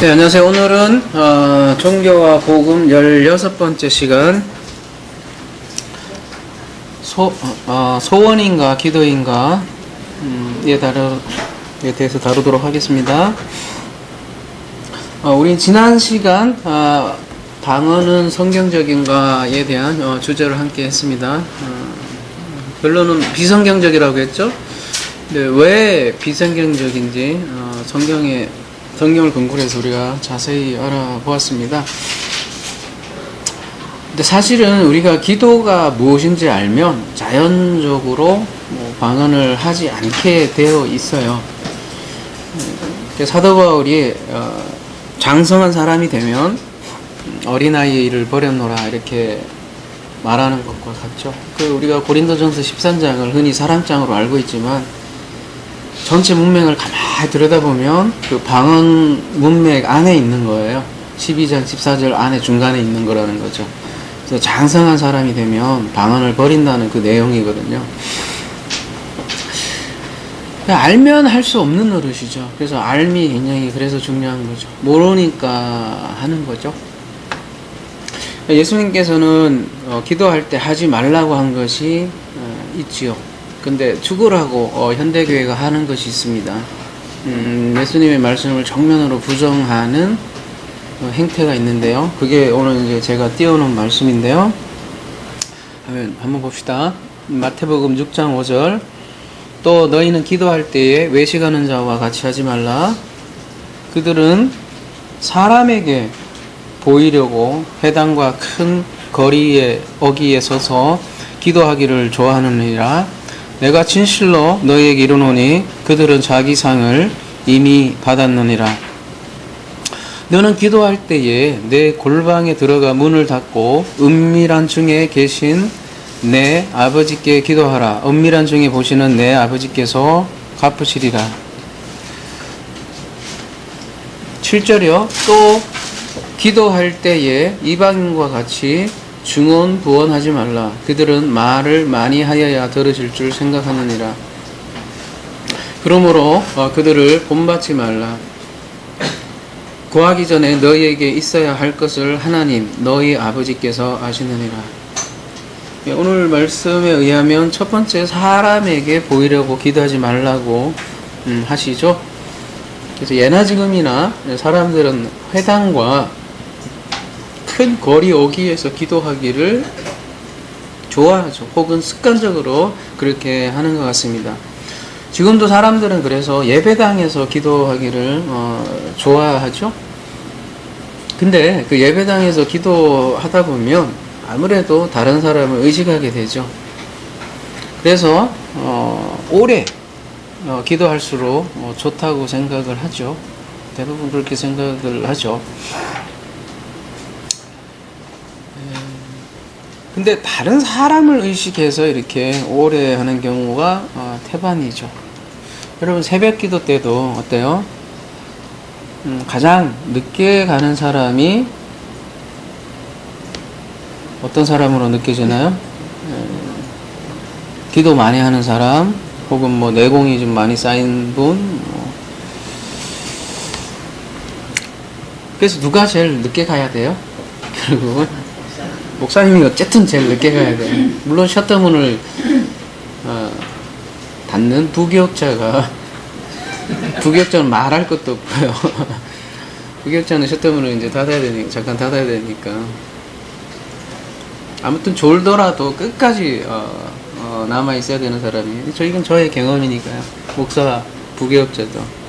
네, 안녕하세요. 오늘은 종교와 복음 16번째 시간 소원인가 기도인가 에 대해서 다루도록 하겠습니다. 우리 지난 시간 방언은 성경적인가에 대한 주제를 함께 했습니다. 결론은 비성경적이라고 했죠. 근데 왜 비성경적인지 성경을 근거로 해서 우리가 자세히 알아보았습니다. 근데 사실은 우리가 기도가 무엇인지 알면 자연적으로 방언을 하지 않게 되어 있어요. 사도 바울이 장성한 사람이 되면 어린아이의 일을 버렸노라 이렇게 말하는 것과 같죠. 우리가 고린도전서 13장을 흔히 사람장으로 알고 있지만 전체 문맥을 가만히 들여다보면 그 방언 문맥 안에 있는 거예요. 12장 14절 안에 중간에 있는 거라는 거죠. 그래서 장성한 사람이 되면 방언을 버린다는 그 내용이거든요. 알면 할 수 없는 노릇이죠. 그래서 알미 굉장히 그래서 중요한 거죠. 모르니까 하는 거죠. 예수님께서는 기도할 때 하지 말라고 한 것이 있지요. 근데 죽으라고 현대교회가 하는 것이 있습니다. 예수님의 말씀을 정면으로 부정하는 행태가 있는데요. 그게 오늘 이제 제가 띄워놓은 말씀인데요. 한번 봅시다. 마태복음 6장 5절. 또 너희는 기도할 때에 외식하는 자와 같이 하지 말라. 그들은 사람에게 보이려고 회당과 큰 거리에 어귀에 서서 기도하기를 좋아하느니라. 내가 진실로 너희에게 이르노니 그들은 자기 상을 이미 받았느니라. 너는 기도할 때에 내 골방에 들어가 문을 닫고 은밀한 중에 계신 내 아버지께 기도하라. 은밀한 중에 보시는 내 아버지께서 갚으시리라. 7절이요. 또 기도할 때에 이방인과 같이 중언부언하지 말라. 그들은 말을 많이 하여야 들으실 줄 생각하느니라. 그러므로 그들을 본받지 말라. 구하기 전에 너희에게 있어야 할 것을 하나님 너희 아버지께서 아시느니라. 오늘 말씀에 의하면 첫 번째 사람에게 보이려고 기도하지 말라고 하시죠. 그래서 예나 지금이나 사람들은 회당과 큰 거리 어귀에서 기도하기를 좋아하죠. 혹은 습관적으로 그렇게 하는 것 같습니다. 지금도 사람들은 그래서 예배당에서 기도하기를 좋아하죠. 근데 그 예배당에서 기도하다 보면 아무래도 다른 사람을 의식하게 되죠. 그래서 오래 기도할수록 좋다고 생각을 하죠. 대부분 그렇게 생각을 하죠. 근데 다른 사람을 의식해서 이렇게 오래 하는 경우가 태반이죠. 여러분 새벽 기도 때도 어때요? 가장 늦게 가는 사람이 어떤 사람으로 느껴지나요? 기도 많이 하는 사람, 혹은 내공이 좀 많이 쌓인 분. 그래서 누가 제일 늦게 가야 돼요? 결국은 목사님이 어쨌든 제일 늦게 가야 돼요. 물론 셔터문을 닫는 부교역자는 말할 것도 없고요. 부교역자는 셔터문을 이제 잠깐 닫아야 되니까. 아무튼 졸더라도 끝까지 남아 있어야 되는 사람이에요. 이건 저의 경험이니까요. 목사 부교역자도.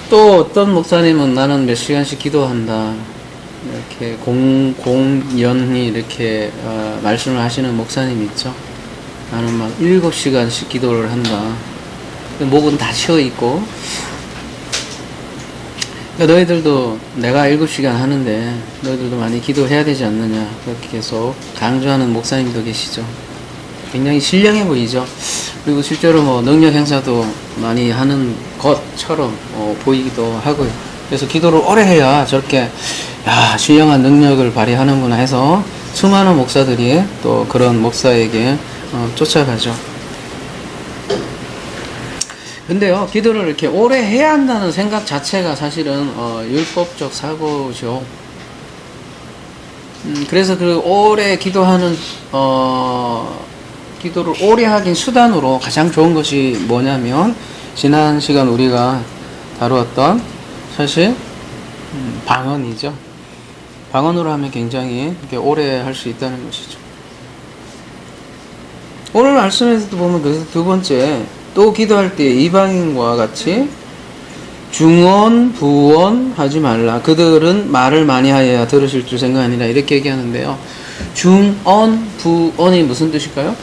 또 어떤 목사님은 나는 몇 시간씩 기도한다. 이렇게 공연히 이렇게 말씀을 하시는 목사님 있죠. 나는 막 7시간씩 기도를 한다. 목은 다 치어있고. 너희들도 내가 7시간 하는데 너희들도 많이 기도해야 되지 않느냐. 그렇게 계속 강조하는 목사님도 계시죠. 굉장히 신령해 보이죠. 그리고 실제로 능력 행사도 많이 하는 것처럼 보이기도 하고요. 그래서 기도를 오래 해야 저렇게 신령한 능력을 발휘하는구나 해서 수많은 목사들이 또 그런 목사에게 쫓아가죠. 근데요, 기도를 이렇게 오래 해야 한다는 생각 자체가 사실은 율법적 사고죠. 그래서 그 오래 기도하는 기도를 오래 하긴 수단으로 가장 좋은 것이 뭐냐면, 지난 시간 우리가 다루었던 사실 방언이죠. 방언으로 하면 굉장히 이렇게 오래 할 수 있다는 것이죠. 오늘 말씀에서도 보면 그래서 두 번째, 또 기도할 때 이방인과 같이 중언 부언 하지 말라. 그들은 말을 많이 하여야 들으실 줄 생각하니라. 이렇게 얘기하는데요. 중언 부언이 무슨 뜻일까요?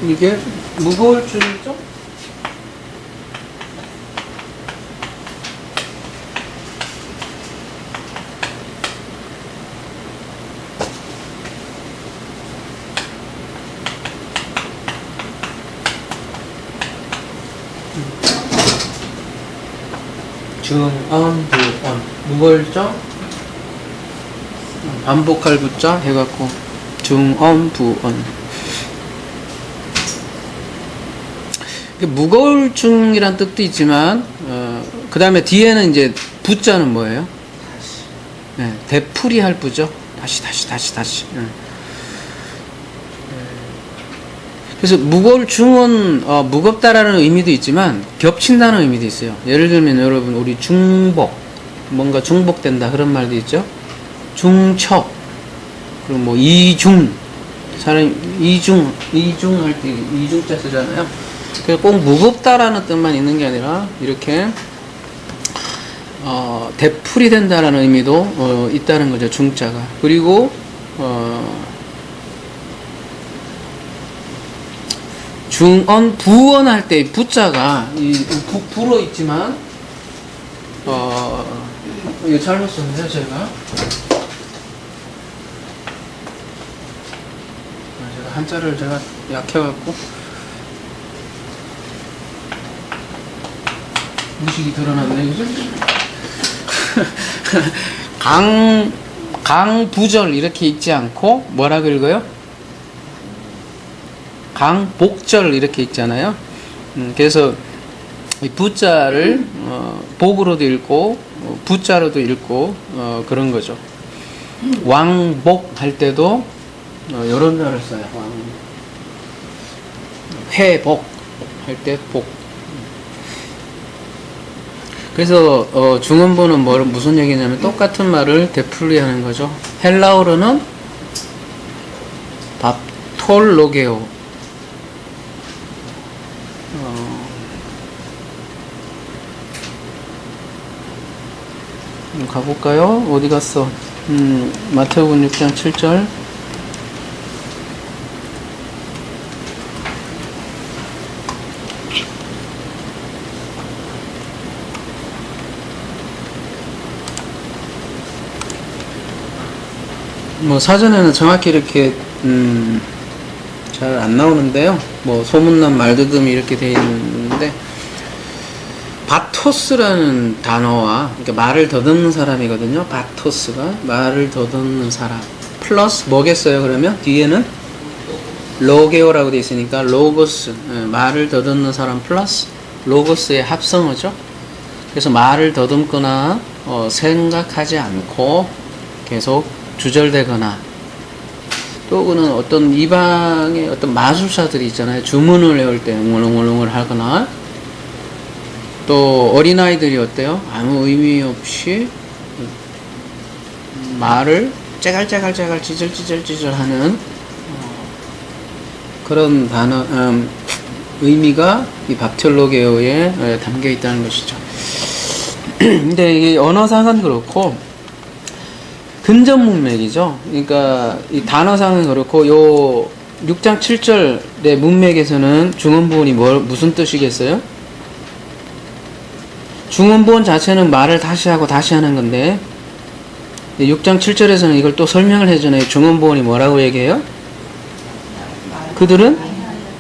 이게 무거울 줄이죠? 중언 부언 무거울죠? 반복할 부자 해갖고 중언 부언. 무거울 중이란 뜻도 있지만 그 다음에 뒤에는 이제 부자는 뭐예요? 네, 되풀이 할 부죠. 다시. 그래서 무거울 중은 무겁다라는 의미도 있지만 겹친다는 의미도 있어요. 예를 들면 여러분, 우리 중복, 뭔가 중복된다 그런 말도 있죠. 중첩, 그리고 뭐 이중, 사람이 이중 할 때 이중자 쓰잖아요. 그래서 꼭 무겁다라는 뜻만 있는 게 아니라 이렇게 되풀이 된다라는 의미도 있다는 거죠. 중자가. 그리고 중언 부언 할 때 부자가 불어 있지만 이거 잘못 썼네요 제가 한자를 제가 약해갖고 무식이 드러났네, 그죠? 강부절 이렇게 읽지 않고 뭐라고 읽어요? 강복절 이렇게 읽잖아요. 그래서 이 부자를 복으로도 읽고 부자로도 읽고 그런 거죠. 왕복 할 때도 이런 단어를 써요. 회복 할 때 복. 그래서 중언부는 무슨 얘기냐면 똑같은 말을 되풀이하는 거죠. 헬라어로는 밥톨로게오. 가볼까요? 어디 갔어? 마태복음 6장 7절. 뭐 사전에는 정확히 이렇게 잘 안 나오는데요. 뭐 소문난 말더듬이 이렇게 되어 있는데, 바토스라는 단어와, 그러니까 말을 더듬는 사람이거든요. 바토스가 말을 더듬는 사람 플러스 뭐겠어요? 그러면 뒤에는 로게오라고 되어 있으니까 로고스, 말을 더듬는 사람 플러스 로고스의 합성어죠. 그래서 말을 더듬거나 생각하지 않고 계속 주절되거나, 또는 어떤 이방의 어떤 마술사들이 있잖아요. 주문을 외울 때 웅얼웅얼웅얼 하거나, 또 어린아이들이 어때요? 아무 의미 없이 말을 째갈째갈째갈 찌질찌질찌질 하는 그런 단어, 의미가 이 밥톨로게오에 담겨 있다는 것이죠. 근데 이게 언어상은 그렇고 근접 문맥이죠. 그러니까 이 단어상은 그렇고 요 6장 7절의 문맥에서는 중언부언이 무슨 뜻이겠어요? 중언부언 자체는 말을 다시 하고 다시 하는 건데, 6장 7절에서는 이걸 또 설명을 해주네요. 중언부언이 뭐라고 얘기해요? 그들은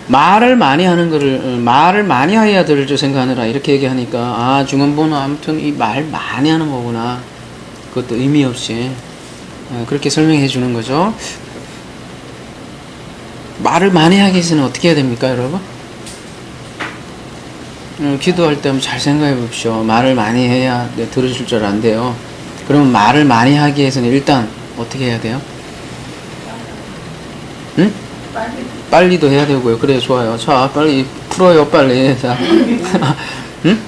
말을 많이 하는 거를, 말을 많이 해야 들을 줄 생각하느라 이렇게 얘기하니까, 아, 중원부는 아무튼 이 말 많이 하는 거구나. 그것도 의미 없이. 그렇게 설명해 주는 거죠. 말을 많이 하기 위해서는 어떻게 해야 됩니까, 여러분? 기도할 때 한번 잘 생각해 봅시오. 말을 많이 해야 들으실 줄 안 돼요. 그러면 말을 많이 하기 위해서는 일단 어떻게 해야 돼요? 응? 빨리도 해야 되고요. 그래, 좋아요. 자, 빨리 풀어요, 빨리. 자. 응?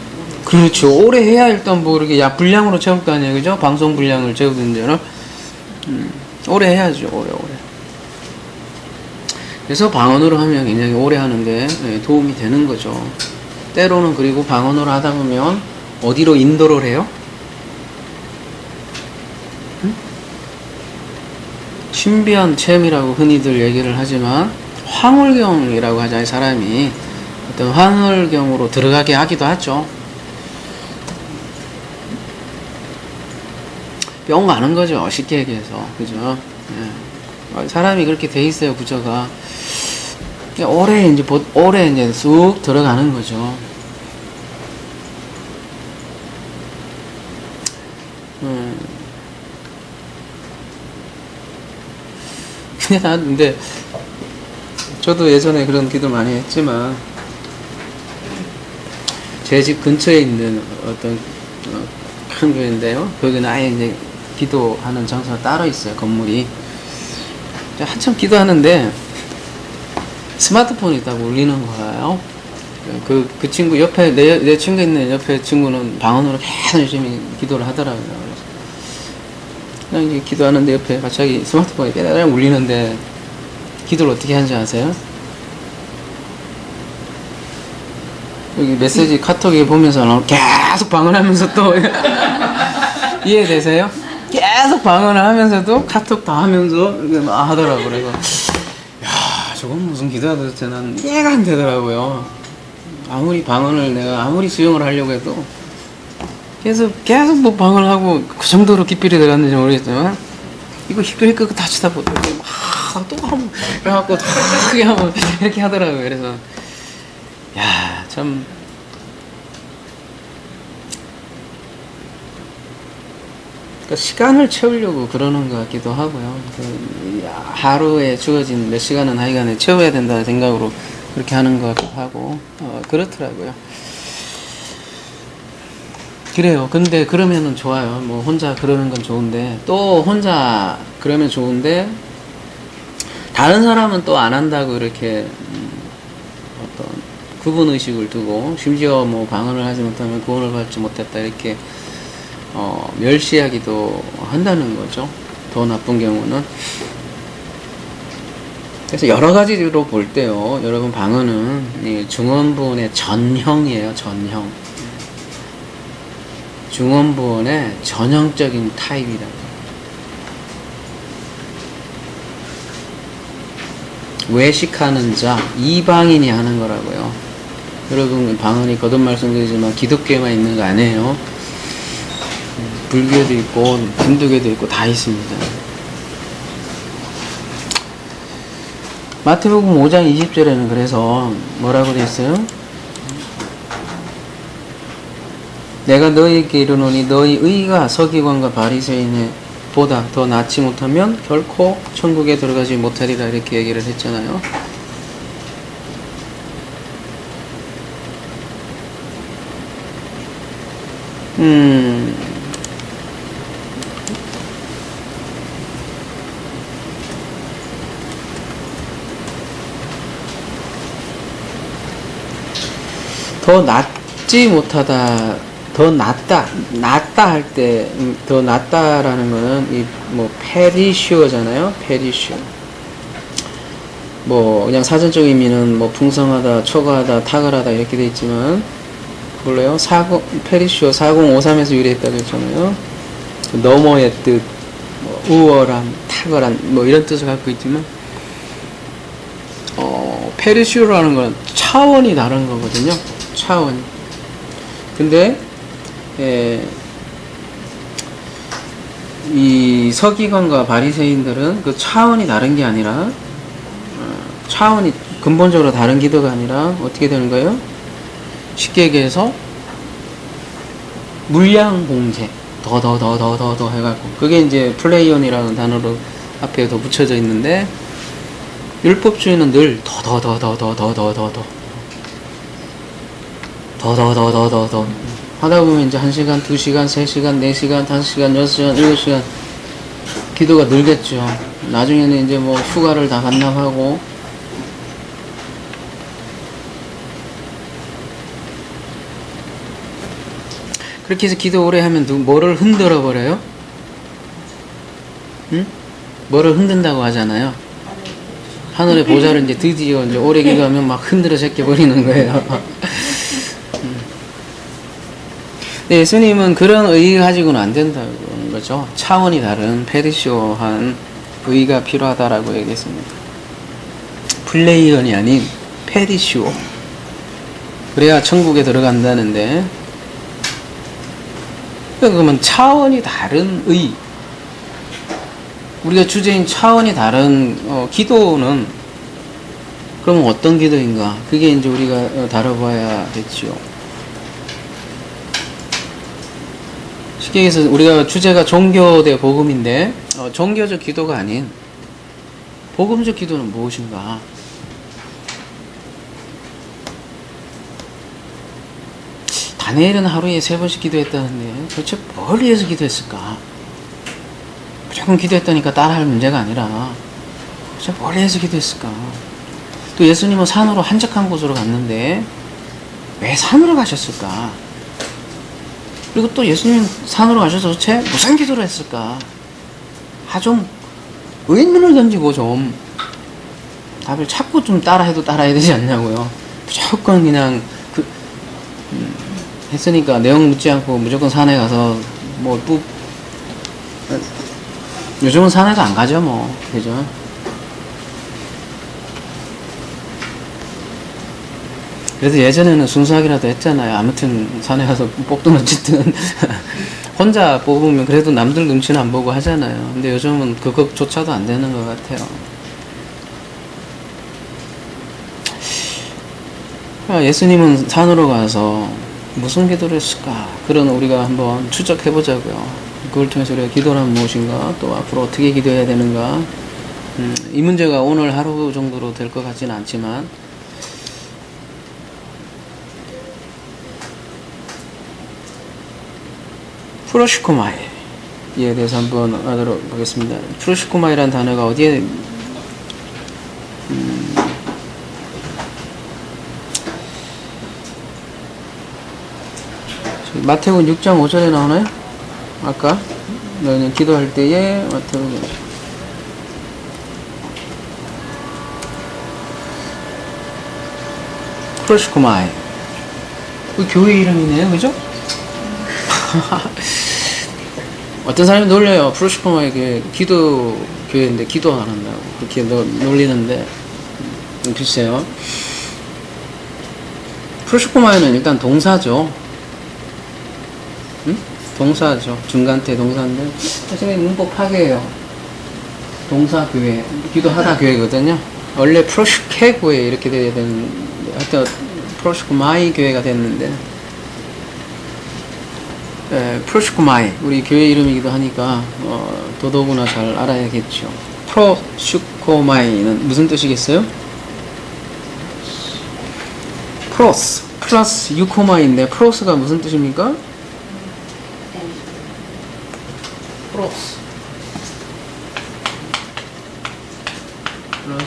그렇죠. 오래 해야 일단 뭐 이렇게 분량으로 채울 거 아니에요. 그죠? 방송 분량을 채우든지는. 오래 해야죠. 오래. 그래서 방언으로 하면 굉장히 오래 하는데 도움이 되는 거죠. 때로는 그리고 방언으로 하다 보면 어디로 인도를 해요? 신비한 체험이라고 흔히들 얘기를 하지만 황홀경이라고 하잖아요. 사람이 어떤 황홀경으로 들어가게 하기도 하죠. 뿅 가는 거죠. 쉽게 얘기해서. 그죠? 사람이 그렇게 돼 있어요. 구조가. 오래 이제 쑥 들어가는 거죠. 근데 저도 예전에 그런 기도 많이 했지만 제 집 근처에 있는 어떤 큰 교회인데요. 거기는 아예 이제 기도하는 장소가 따로 있어요. 건물이. 한참 기도하는데 스마트폰이 딱 울리는 거예요. 그 친구 옆에 내 친구 있는 옆에 친구는 방언으로 계속 열심히 기도를 하더라고요. 그냥 이제 기도하는데 옆에 갑자기 스마트폰이 깨달아 울리는데 기도를 어떻게 하는지 아세요? 여기 메시지 카톡에 보면서 계속 방언하면서 또 이해되세요? 계속 방언을 하면서도 카톡 다 하면서 이렇게 막 하더라고요. 그래서 야, 저건 무슨 기도가 도대체 난 이해가 안 되더라고요. 아무리 방언을 내가 아무리 수용을 하려고 해도 계속 뭐 방언을 하고 그 정도로 깊이를 들어갔는지 모르겠지만 이거 힐끗힐끗 다 치다보다 또 하고 그래갖고 더 크게 하고 이렇게 하더라고요. 그래서 야, 참 그러니까 시간을 채우려고 그러는 것 같기도 하고요. 하루에 주어진 몇 시간은 하여간에 채워야 된다는 생각으로 그렇게 하는 것 같기도 하고 그렇더라고요. 그래요. 근데 그러면은 좋아요. 뭐 혼자 그러는 건 좋은데 또 혼자 그러면 좋은데 다른 사람은 또 안 한다고 이렇게 어떤 구분의식을 두고 심지어 뭐 방언을 하지 못하면 구원을 받지 못했다 이렇게 멸시하기도 한다는 거죠. 더 나쁜 경우는. 그래서 여러 가지로 볼 때요. 여러분 방언은 중원부원의 전형이에요. 전형. 중원부원의 전형적인 타입이다. 외식하는 자, 이방인이 하는 거라고요. 여러분 방언이 거듭 말씀드리지만 기독교에만 있는 거 아니에요. 불교도 있고 힌두교도 있고 다 있습니다. 마태복음 5장 20절에는 그래서 뭐라고 되어 있어요? 내가 너희에게 이르노니 너희 의가 서기관과 바리새인의 보다 더 낫지 못하면 결코 천국에 들어가지 못하리라 이렇게 얘기를 했잖아요. 더 낫지 못하다, 더 낫다 할 때, 더 낫다라는 거는, 페리슈어잖아요? 페리슈어. 그냥 사전적 의미는 풍성하다, 초과하다, 탁월하다, 이렇게 돼 있지만, 몰라요? 페리슈어 4053에서 유래했다고 했잖아요? 너머의 뜻, 우월한, 탁월한, 이런 뜻을 갖고 있지만, 페리슈어라는 건 차원이 다른 거거든요. 차원. 근데 이 서기관과 바리새인들은 그 차원이 다른 게 아니라 차원이 근본적으로 다른 기도가 아니라 어떻게 되는 거예요? 쉽게 얘기해서 물량 공세, 더 해갖고, 그게 이제 플레이온이라는 단어로 앞에 더 붙여져 있는데, 율법주의는 늘 더 하다 보면 이제 1시간, 2시간, 3시간, 4시간, 5시간, 6시간, 7시간 기도가 늘겠죠. 나중에는 이제 뭐 휴가를 다 반납하고, 그렇게 해서 기도 오래 하면 뭐를 흔들어 버려요? 응? 뭐를 흔든다고 하잖아요. 하늘의 보좌를 이제 드디어 이제 오래 기도하면 막 흔들어 제껴버리는 거예요. 네, 예수님은 그런 의 가지고는 안 된다는 거죠. 차원이 다른 페르시오한 의가 필요하다라고 얘기했습니다. 플레이언이 아닌 페르시오. 그래야 천국에 들어간다는데, 그러면 차원이 다른 의, 우리가 주제인 차원이 다른 기도는 그러면 어떤 기도인가? 그게 이제 우리가 다뤄봐야겠죠. 쉽게 얘기해서 우리가 주제가 종교 대 복음인데, 종교적 기도가 아닌 복음적 기도는 무엇인가? 다니엘은 하루에 3번씩 기도했다는데 도대체 뭘 위해서 기도했을까? 무조건 기도했다니까 따라할 문제가 아니라 도대체 뭘 위해서 기도했을까? 또 예수님은 산으로 한적한 곳으로 갔는데 왜 산으로 가셨을까? 그리고 또 예수님 산으로 가셔서 도대체 무슨 기도를 했을까? 좀 의문을 던지고 좀 답을 찾고 좀 따라해도 따라야 되지 않냐고요. 무조건 그냥 했으니까 내용 묻지 않고 무조건 산에 가서 요즘은 산에도 안 가죠 뭐, 그죠? 그래도 예전에는 순수하기라도 했잖아요. 아무튼 산에 가서 뽑든 어쨌든 혼자 뽑으면 그래도 남들 눈치는 안 보고 하잖아요. 근데 요즘은 그것조차도 안 되는 것 같아요. 예수님은 산으로 가서 무슨 기도를 했을까? 그런 우리가 한번 추적해 보자고요. 그걸 통해서 우리가 기도란 무엇인가, 또 앞으로 어떻게 기도해야 되는가. 이 문제가 오늘 하루 정도로 될 것 같지는 않지만, 프로시코마이에 대해서 한번 하도록 하겠습니다. 프로시코마이라는 단어가 어디에 마태복음 6장 5절에 나오나요? 아까 너희는 기도할 때에 마태복음 프로시코마이, 그 교회 이름이네요, 그죠? 어떤 사람이 놀려요. 프로시코마이 기도 교회인데 기도 안 한다고 그렇게 놀리는데, 글쎄요. 프로시코마이는 일단 동사죠. 동사죠. 중간태 동사인데, 선생님 문법 파괴예요. 동사 교회, 기도하다 교회거든요. 원래 프로시케 교회 이렇게 돼야 되는데, 하여튼 프로시코마이 교회가 됐는데, 프로시코마이 우리 교회 이름이기도 하니까 더더구나 잘 알아야겠죠. 프로시코마이는 무슨 뜻이겠어요? 프로스 플러스 유코마인데 프로스가 무슨 뜻입니까? 프로스 플러스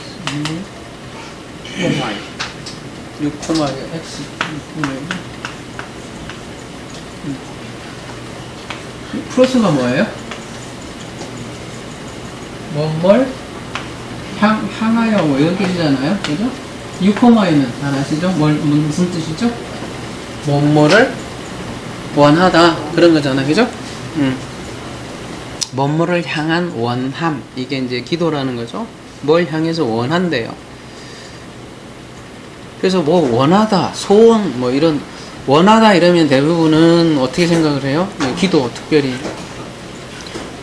유코마이, 유코마이가 x 유코마이. 프로스가 뭐예요? 뭘 향하여 뭐 이런 뜻이잖아요, 그죠? 유코마이는 잘 아시죠? 무슨 뜻이죠? 뭐를 원하다 그런 거잖아, 그죠? 뭐를 향한 원함, 이게 이제 기도라는 거죠. 뭘 향해서 원한대요. 그래서 뭐 원하다, 소원, 뭐 이런 원하다 이러면 대부분은 어떻게 생각을 해요? 기도 특별히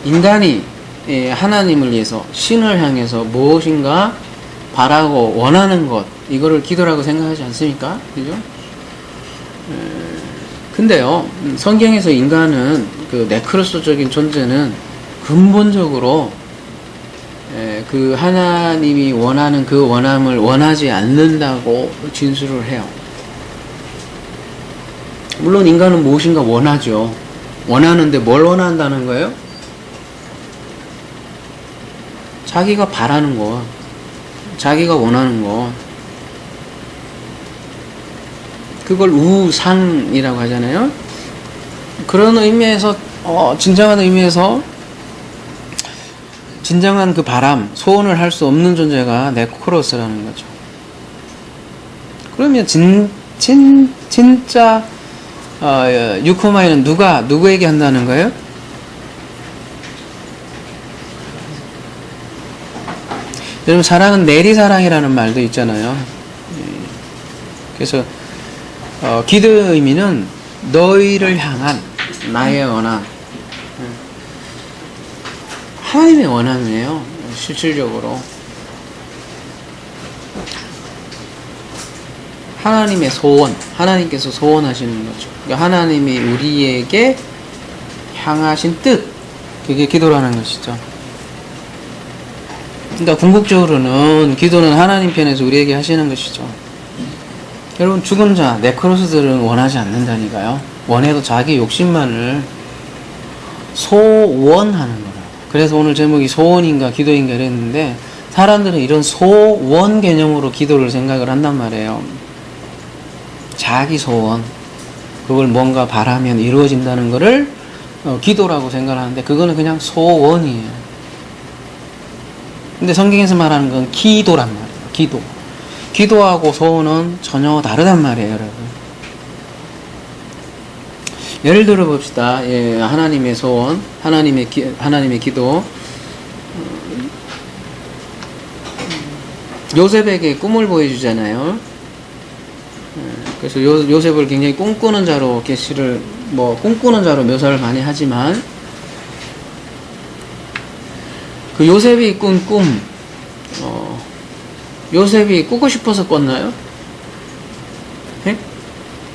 인간이 하나님을 위해서, 신을 향해서 무엇인가 바라고 원하는 것, 이거를 기도라고 생각하지 않습니까? 그죠? 근데요, 성경에서 인간은 그 네크로스적인 존재는 근본적으로 그 하나님이 원하는 그 원함을 원하지 않는다고 진술을 해요. 물론 인간은 무엇인가 원하죠. 원하는데 뭘 원한다는 거예요? 자기가 바라는 거, 자기가 원하는 거, 그걸 우상이라고 하잖아요. 그런 의미에서 진정한 의미에서 진정한 그 바람, 소원을 할 수 없는 존재가 네크로스라는 거죠. 그러면 진짜 유코마이는 누구에게 한다는 거예요? 여러분, 사랑은 내리사랑이라는 말도 있잖아요. 그래서 기도의 의미는 너희를 향한 나의 원함, 하나님의 원함이에요. 실질적으로 하나님의 소원, 하나님께서 소원하시는 거죠. 그러니까 하나님이 우리에게 향하신 뜻, 그게 기도라는 것이죠. 그러니까 궁극적으로는 기도는 하나님 편에서 우리에게 하시는 것이죠. 여러분, 죽은 자, 네크로스들은 원하지 않는다니까요. 원해도 자기 욕심만을 소원하는 거예요. 그래서 오늘 제목이 소원인가 기도인가 이랬는데, 사람들은 이런 소원 개념으로 기도를 생각을 한단 말이에요. 자기 소원, 그걸 뭔가 바라면 이루어진다는 거를 기도라고 생각을 하는데, 그거는 그냥 소원이에요. 근데 성경에서 말하는 건 기도란 말이에요. 기도. 기도하고 소원은 전혀 다르단 말이에요, 여러분. 예를 들어 봅시다. 하나님의 소원, 하나님의 기도. 요셉에게 꿈을 보여주잖아요. 그래서 요셉을 굉장히 꿈꾸는 자로 꿈꾸는 자로 묘사를 많이 하지만, 그 요셉이 꾼 꿈, 요셉이 꾸고 싶어서 꿨나요? 네?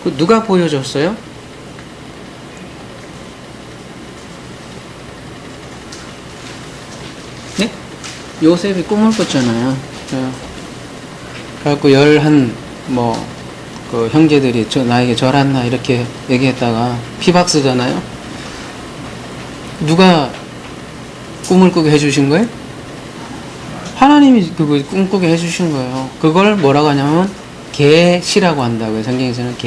그 누가 보여줬어요? 네? 요셉이 꿈을 꿨잖아요. 그래갖고 그 형제들이 나에게 절았나 이렇게 얘기했다가 피박 쓰잖아요. 누가 꿈을 꾸게 해주신 거예요? 하나님이 그걸 꿈꾸게 해주신 거예요. 그걸 뭐라고 하냐면 계시라고 한다고요. 성경에서는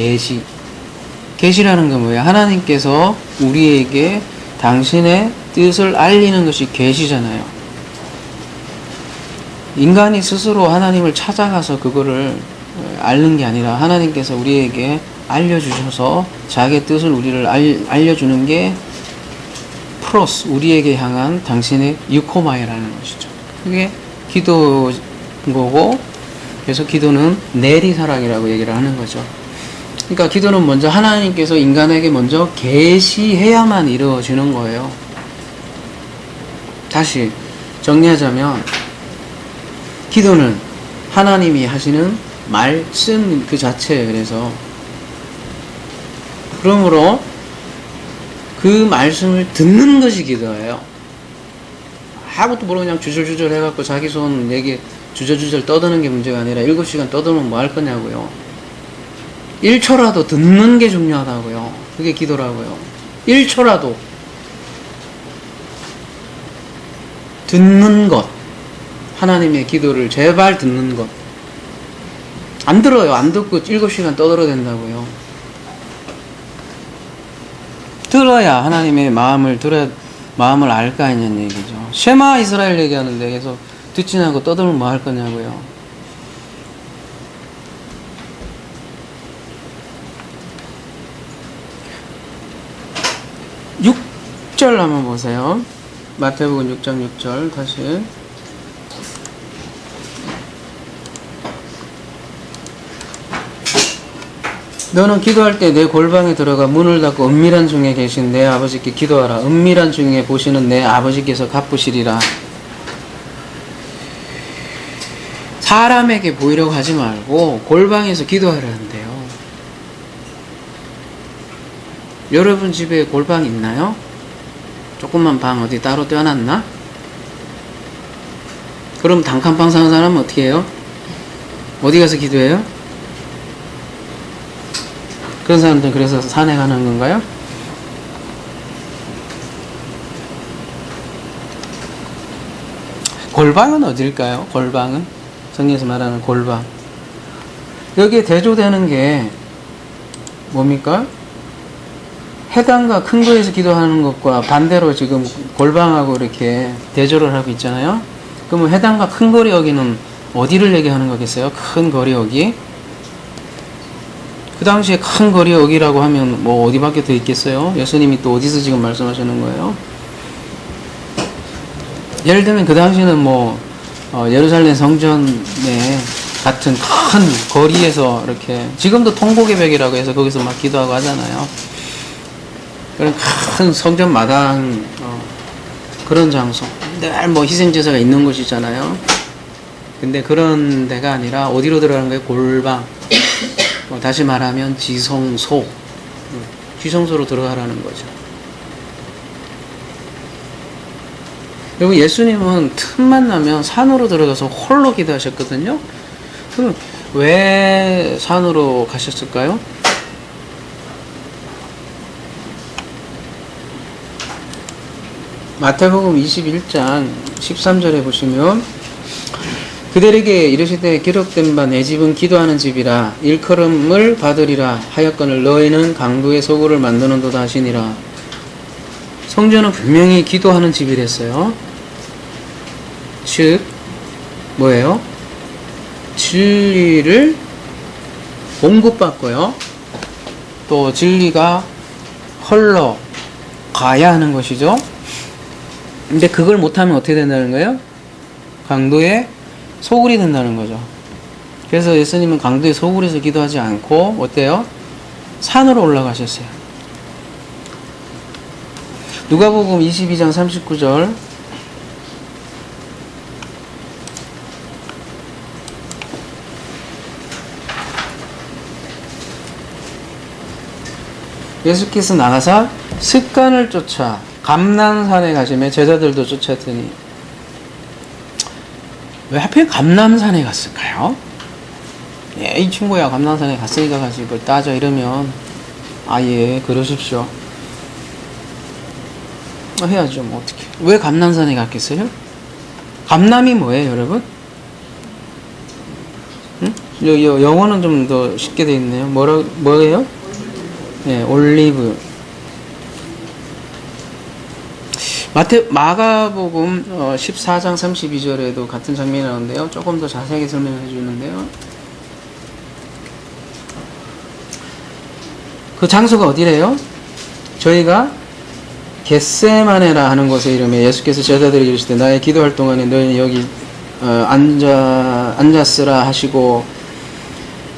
계시라는 건 뭐예요? 하나님께서 우리에게 당신의 뜻을 알리는 것이 계시잖아요. 인간이 스스로 하나님을 찾아가서 그거를 앓는 게 아니라 하나님께서 우리에게 알려주셔서 자기의 뜻을 우리를 알려주는 게 프로스, 우리에게 향한 당신의 유코마이라는 것이죠. 그게 기도인 거고, 그래서 기도는 내리사랑이라고 얘기를 하는 거죠. 그러니까 기도는 먼저 하나님께서 인간에게 먼저 계시해야만 이루어지는 거예요. 다시 정리하자면, 기도는 하나님이 하시는 말씀 그 자체예요. 그러므로 그 말씀을 듣는 것이 기도예요. 아무것도 모르고 그냥 주절주절 해갖고 자기 손 얘기 주절주절 떠드는 게 문제가 아니라 7시간 떠들면 뭐 할 거냐고요. 1초라도 듣는 게 중요하다고요. 그게 기도라고요. 1초라도 듣는 것, 하나님의 기도를 제발 듣는 것. 안 들어요. 안 듣고 7시간 떠들어야 된다고요. 들어야 하나님의 마음을 알까 했냐는 얘기죠. 쉐마 이스라엘 얘기하는데 계속 듣지 않고 떠들면 뭐 할 거냐고요. 육 6절 한번 보세요. 마태복음 6장 6절 다시. 너는 기도할 때 내 골방에 들어가 문을 닫고 은밀한 중에 계신 내 아버지께 기도하라. 은밀한 중에 보시는 내 아버지께서 갚으시리라. 사람에게 보이려고 하지 말고 골방에서 기도하라는데요. 여러분 집에 골방 있나요? 조그만 방 어디 따로 떼어놨나? 그럼 단칸방 사는 사람은 어떻게 해요? 어디 가서 기도해요? 그런 사람들은 그래서 산에 가는 건가요? 골방은 어딜까요? 골방은? 성경에서 말하는 골방. 여기에 대조되는 게 뭡니까? 해당과 큰 거에서 기도하는 것과 반대로 지금 골방하고 이렇게 대조를 하고 있잖아요. 그러면 해당과 큰 거리 여기는 어디를 얘기하는 거겠어요? 큰 거리 여기. 그 당시에 큰 거리 여기라고 하면 뭐 어디밖에 더 있겠어요? 예수님이 또 어디서 지금 말씀하시는 거예요? 예를 들면 그 당시에는 뭐 예루살렘 성전에 같은 큰 거리에서 이렇게 지금도 통곡의 벽이라고 해서 거기서 막 기도하고 하잖아요. 그런 큰 성전 마당 그런 장소 늘 뭐 희생제사가 있는 곳이잖아요. 근데 그런 데가 아니라 어디로 들어가는 거예요? 골방. 다시 말하면 지성소. 지성소로 들어가라는 거죠. 여러분 예수님은 틈만 나면 산으로 들어가서 홀로 기도하셨거든요. 그럼 왜 산으로 가셨을까요? 마태복음 21장 13절에 보시면 그들에게 이르시되 기록된 바 내 집은 기도하는 집이라 일컬음을 받으리라 하였거늘 너희는 강도의 소굴을 만드는도다 하시니라. 성전은 분명히 기도하는 집이랬어요. 즉 뭐예요? 진리를 공급받고요. 또 진리가 흘러가야 하는 것이죠. 근데 그걸 못하면 어떻게 된다는 거예요? 강도의 소굴이 된다는 거죠. 그래서 예수님은 강도의 소굴에서 기도하지 않고 어때요? 산으로 올라가셨어요. 누가복음 22장 39절 예수께서 나가사 습관을 쫓아 감람산에 가시며 제자들도 쫓았더니 왜 하필 감람산에 갔을까요? 예, 이 친구야 감람산에 갔으니까 가지 뭘 따져 이러면 아예 그러십시오. 해야죠 뭐 어떻게. 왜 감람산에 갔겠어요? 감람이 뭐예요 여러분? 응? 영어는 좀 더 쉽게 돼 있네요. 뭐예요? 네, 올리브. 마가복음 14장 32절에도 같은 장면이 나오는데요. 조금 더 자세하게 설명해 주는데요. 그 장소가 어디래요? 저희가 겟세마네라 하는 곳의 이름에 예수께서 제자들에게 이르시되 나의 기도할 동안에 너희는 여기 앉았으라 하시고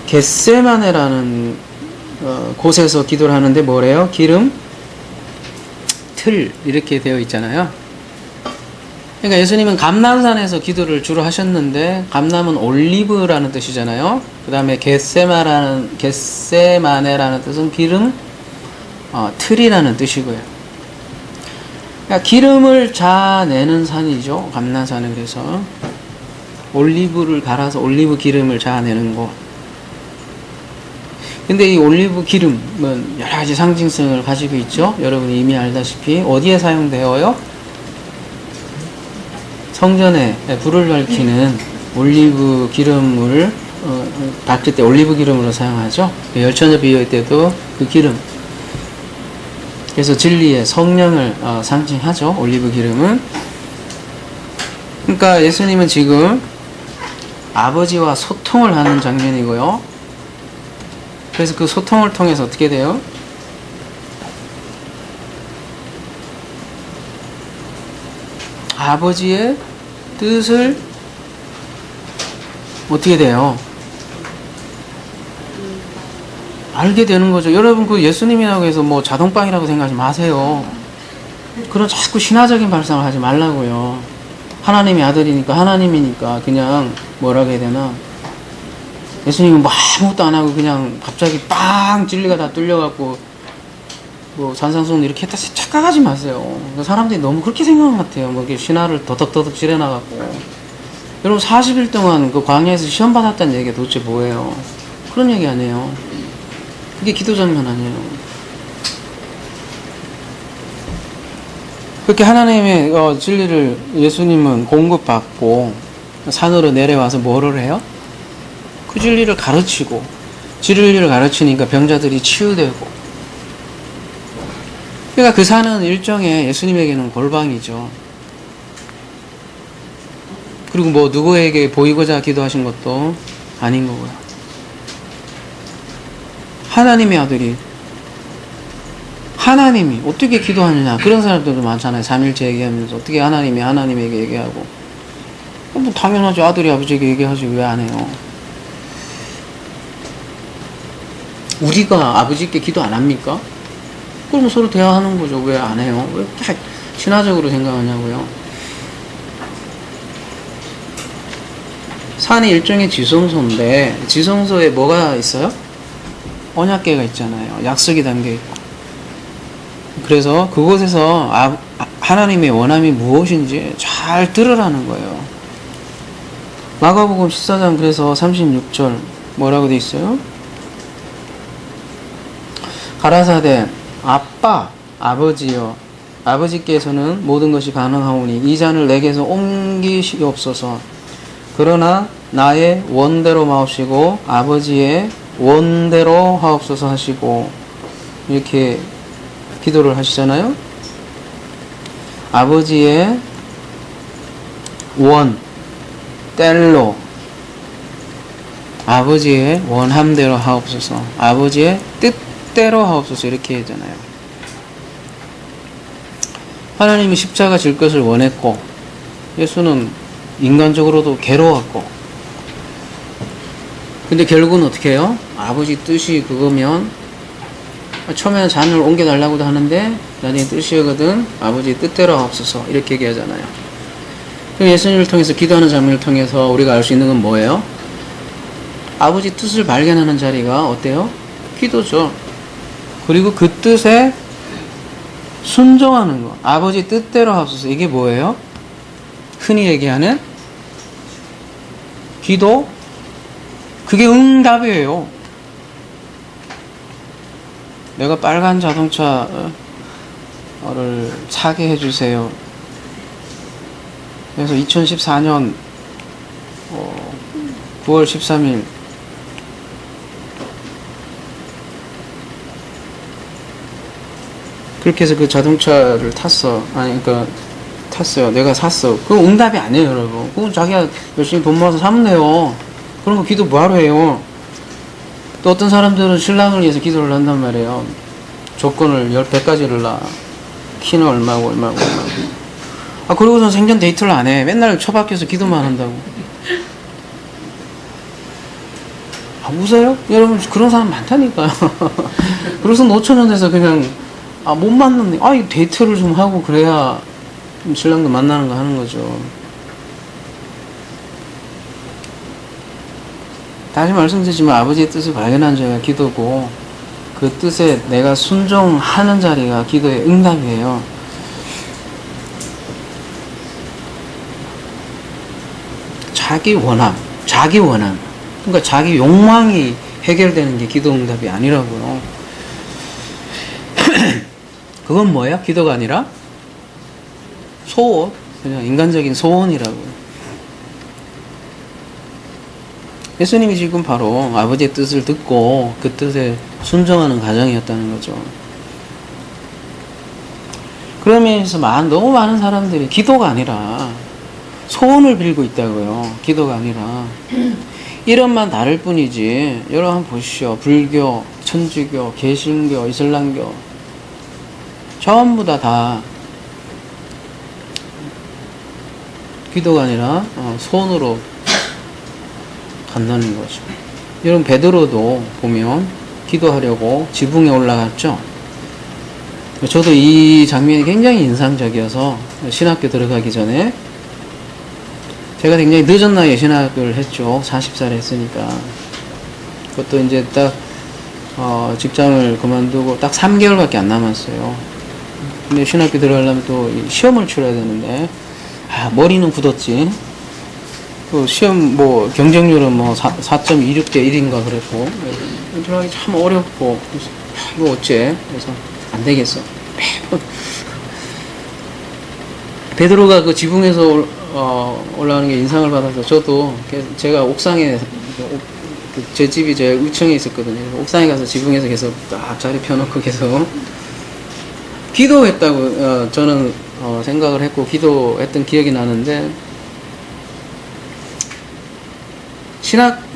겟세마네라는 곳에서 기도를 하는데 뭐래요? 기름 틀 이렇게 되어 있잖아요. 그러니까 예수님은 감람산에서 기도를 주로 하셨는데 감람은 올리브라는 뜻이잖아요. 그 다음에 겟세마네라는 뜻은 기름 틀이라는 뜻이고요. 그러니까 기름을 자내는 산이죠. 감람산은. 그래서 올리브를 갈아서 올리브 기름을 자내는 곳. 근데 이 올리브 기름은 여러 가지 상징성을 가지고 있죠. 여러분이 이미 알다시피 어디에 사용되어요? 성전에 불을 밝히는 올리브 기름을 밝힐 때 올리브 기름으로 사용하죠. 열천여 비유할 때도 그 기름. 그래서 진리의 성령을 상징하죠. 올리브 기름은. 그러니까 예수님은 지금 아버지와 소통을 하는 장면이고요. 그래서 그 소통을 통해서 어떻게 돼요? 아버지의 뜻을 어떻게 돼요? 알게 되는 거죠. 여러분 그 예수님이라고 해서 뭐 자동빵이라고 생각하지 마세요. 그런 자꾸 신화적인 발상을 하지 말라고요. 하나님의 아들이니까, 하나님이니까 그냥 뭐라고 해야 되나, 예수님은 뭐 아무것도 안 하고 그냥 갑자기 빵 진리가 다 뚫려갖고 뭐 산상수훈 이렇게 했다 착각하지 마세요. 사람들이 너무 그렇게 생각한 것 같아요. 뭐 이렇게 신화를 더덕더덕 지려나갖고. 여러분 40일 동안 그 광야에서 시험 받았다는 얘기가 도대체 뭐예요? 그런 얘기 아니에요. 그게 기도 장면 아니에요. 그렇게 하나님의 진리를 예수님은 공급받고 산으로 내려와서 뭐를 해요? 그 진리를 가르치고, 진리를 가르치니까 병자들이 치유되고. 그러니까 그 산은 일종의 예수님에게는 골방이죠. 그리고 뭐 누구에게 보이고자 기도하신 것도 아닌 거고요. 하나님의 아들이, 하나님이 어떻게 기도하느냐, 그런 사람들도 많잖아요. 삼일째 얘기하면서 어떻게 하나님에게 얘기하고. 뭐 당연하죠. 아들이 아버지에게 얘기하지 왜 안 해요? 우리가 아버지께 기도 안 합니까? 그럼 서로 대화하는 거죠. 왜 안 해요? 왜 이렇게 신화적으로 생각하냐고요? 산이 일종의 지성소인데, 지성소에 뭐가 있어요? 언약궤가 있잖아요. 약속이 담겨있고. 그래서 그곳에서 하나님의 원함이 무엇인지 잘 들으라는 거예요. 마가복음 14장 그래서 36절 뭐라고 돼 있어요? 가라사대 아빠 아버지여, 아버지께서는 모든 것이 가능하오니 이 잔을 내게서 옮기시옵소서. 그러나 나의 원대로 마옵시고 아버지의 원대로 하옵소서 하시고, 이렇게 기도를 하시잖아요. 아버지의 원, 뗄로, 아버지의 원함대로 하옵소서, 아버지의 뜻대로 하옵소서, 이렇게 하잖아요. 하나님이 십자가 질 것을 원했고, 예수는 인간적으로도 괴로웠고, 근데 결국은 어떻게 해요? 아버지 뜻이 그거면, 처음에는 잔을 옮겨달라고도 하는데 나중에 뜻이거든 아버지 뜻대로 하옵소서, 이렇게 얘기하잖아요. 예수님을 통해서 기도하는 장면을 통해서 우리가 알 수 있는 건 뭐예요? 아버지 뜻을 발견하는 자리가 어때요? 기도죠. 그리고 그 뜻에 순종하는 거, 아버지 뜻대로 하옵소서, 이게 뭐예요? 흔히 얘기하는 기도, 그게 응답이에요. 내가 빨간 자동차를 사게 해주세요. 그래서 2014년 9월 13일 그렇게 해서 그 자동차를 탔어. 탔어요. 내가 샀어. 그건 응답이 아니에요, 여러분. 그건 자기가 열심히 돈 모아서 사면 돼요. 그런 거 기도 뭐하러 해요? 또 어떤 사람들은 신랑을 위해서 기도를 한단 말이에요. 조건을 100가지를 놔. 키는 얼마고. 그러고선 생전 데이트를 안 해. 맨날 처박혀서 기도만 한다고. 웃어요? 여러분, 그런 사람 많다니까요. 그래서 노처녀 돼서 그냥, 못 맞는데, 이 데이트를 좀 하고 그래야 신랑도 만나는 거 하는 거죠. 다시 말씀드리지만 아버지의 뜻을 발견한 자가 기도고, 그 뜻에 내가 순종하는 자리가 기도의 응답이에요. 자기 원함. 그러니까 자기 욕망이 해결되는 게 기도 응답이 아니라고요. 그건 뭐예요? 기도가 아니라 소원, 그냥 인간적인 소원이라고요. 예수님이 지금 바로 아버지의 뜻을 듣고 그 뜻에 순종하는 과정이었다는 거죠. 그러면서 너무 많은 사람들이 기도가 아니라 소원을 빌고 있다고요. 기도가 아니라. 이름만 다를 뿐이지. 여러분 한번 보시죠. 불교, 천주교, 개신교, 이슬람교 전부 다 기도가 아니라 소원으로 간다는 거죠. 여러분 베드로도 보면 기도하려고 지붕에 올라갔죠. 저도 이 장면이 굉장히 인상적이어서 신학교 들어가기 전에 제가 굉장히 늦은 나이에 신학을 했죠. 40살에 했으니까. 그것도 이제 딱 직장을 그만두고 딱 3개월밖에 안 남았어요. 근데 신학교 들어가려면 또 시험을 치러야 되는데 머리는 굳었지. 그 시험 뭐 경쟁률은 뭐 4.26대 1인가 그랬고 들어가기 참 어렵고 그래서 이거 어째? 그래서 안 되겠어. 베드로가 그 지붕에서 올라오는 게 인상을 받아서 저도 제가 옥상에 제 집이 제 위층에 있었거든요. 옥상에 가서 지붕에서 계속 딱 자리 펴놓고 계속 기도했다고 저는 생각을 했고 기도했던 기억이 나는데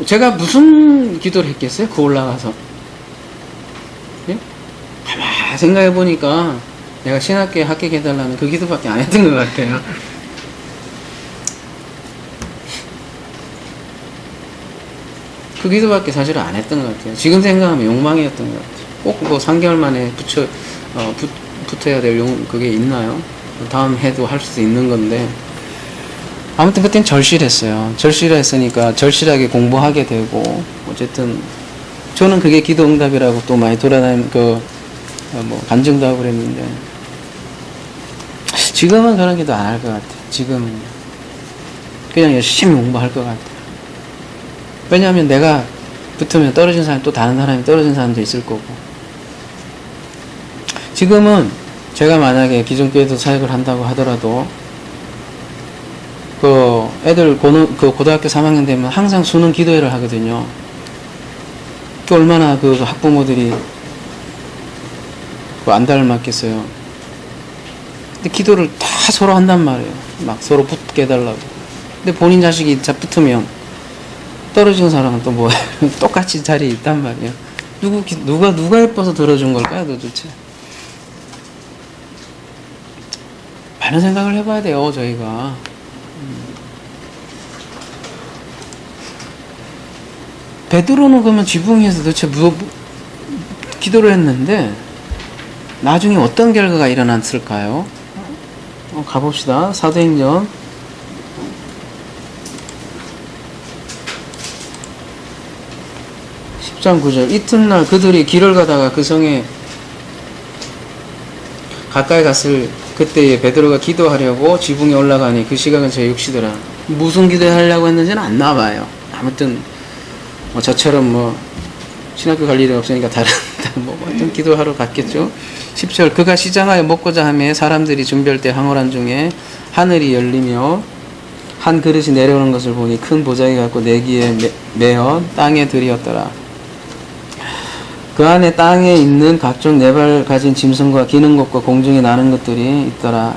제가 무슨 기도를 했겠어요? 그 올라가서 예? 가만 생각해 보니까 내가 신학교에 합격해달라는 그 기도밖에 안 했던 것 같아요. 그 기도밖에 사실 안 했던 것 같아요. 지금 생각하면 욕망이었던 것 같아요. 꼭 뭐 3개월 만에 붙어야 될 그게 있나요? 다음 해도 할 수 있는 건데 아무튼 그땐 절실했어요. 절실했으니까 절실하게 공부하게 되고 어쨌든 저는 그게 기도 응답이라고 또 많이 돌아다니는 뭐 간증도 하고 그랬는데 지금은 그런 기도 안 할 것 같아요. 지금은 그냥 열심히 공부할 것 같아요. 왜냐하면 내가 붙으면 떨어진 사람이 또 다른 사람이 떨어진 사람도 있을 거고 지금은 제가 만약에 기존교회에서 사역을 한다고 하더라도 애들 고등학교 3학년 되면 항상 수능 기도회를 하거든요. 그 얼마나 학부모들이 안달을 맞겠어요. 근데 기도를 다 서로 한단 말이에요. 막 서로 붙게 해달라고. 근데 본인 자식이 붙으면 떨어지는 사람은 또 뭐예요? 똑같이 자리에 있단 말이에요. 누가 예뻐서 들어준 걸까요, 도대체? 많은 생각을 해봐야 돼요, 저희가. 베드로는 그러면 지붕에서 도대체 기도를 했는데, 나중에 어떤 결과가 일어났을까요? 가봅시다. 사도행전 10장 9절. 이튿날 그들이 길을 가다가 그 성에 가까이 갔을 그때에 베드로가 기도하려고 지붕에 올라가니 그 시각은 제 6시더라. 무슨 기도하려고 했는지는 안 나와요. 아무튼 저처럼 신학교 갈 일이 없으니까 다른 어떤 기도하러 갔겠죠. 10절. 그가 시장하여 먹고자 하며 사람들이 준비할 때 항월한 중에 하늘이 열리며 한 그릇이 내려오는 것을 보니 큰 보자기 같고 내기에 매어 땅에 들이었더라. 그 안에 땅에 있는 각종 네 발 가진 짐승과 기는 것과 공중에 나는 것들이 있더라.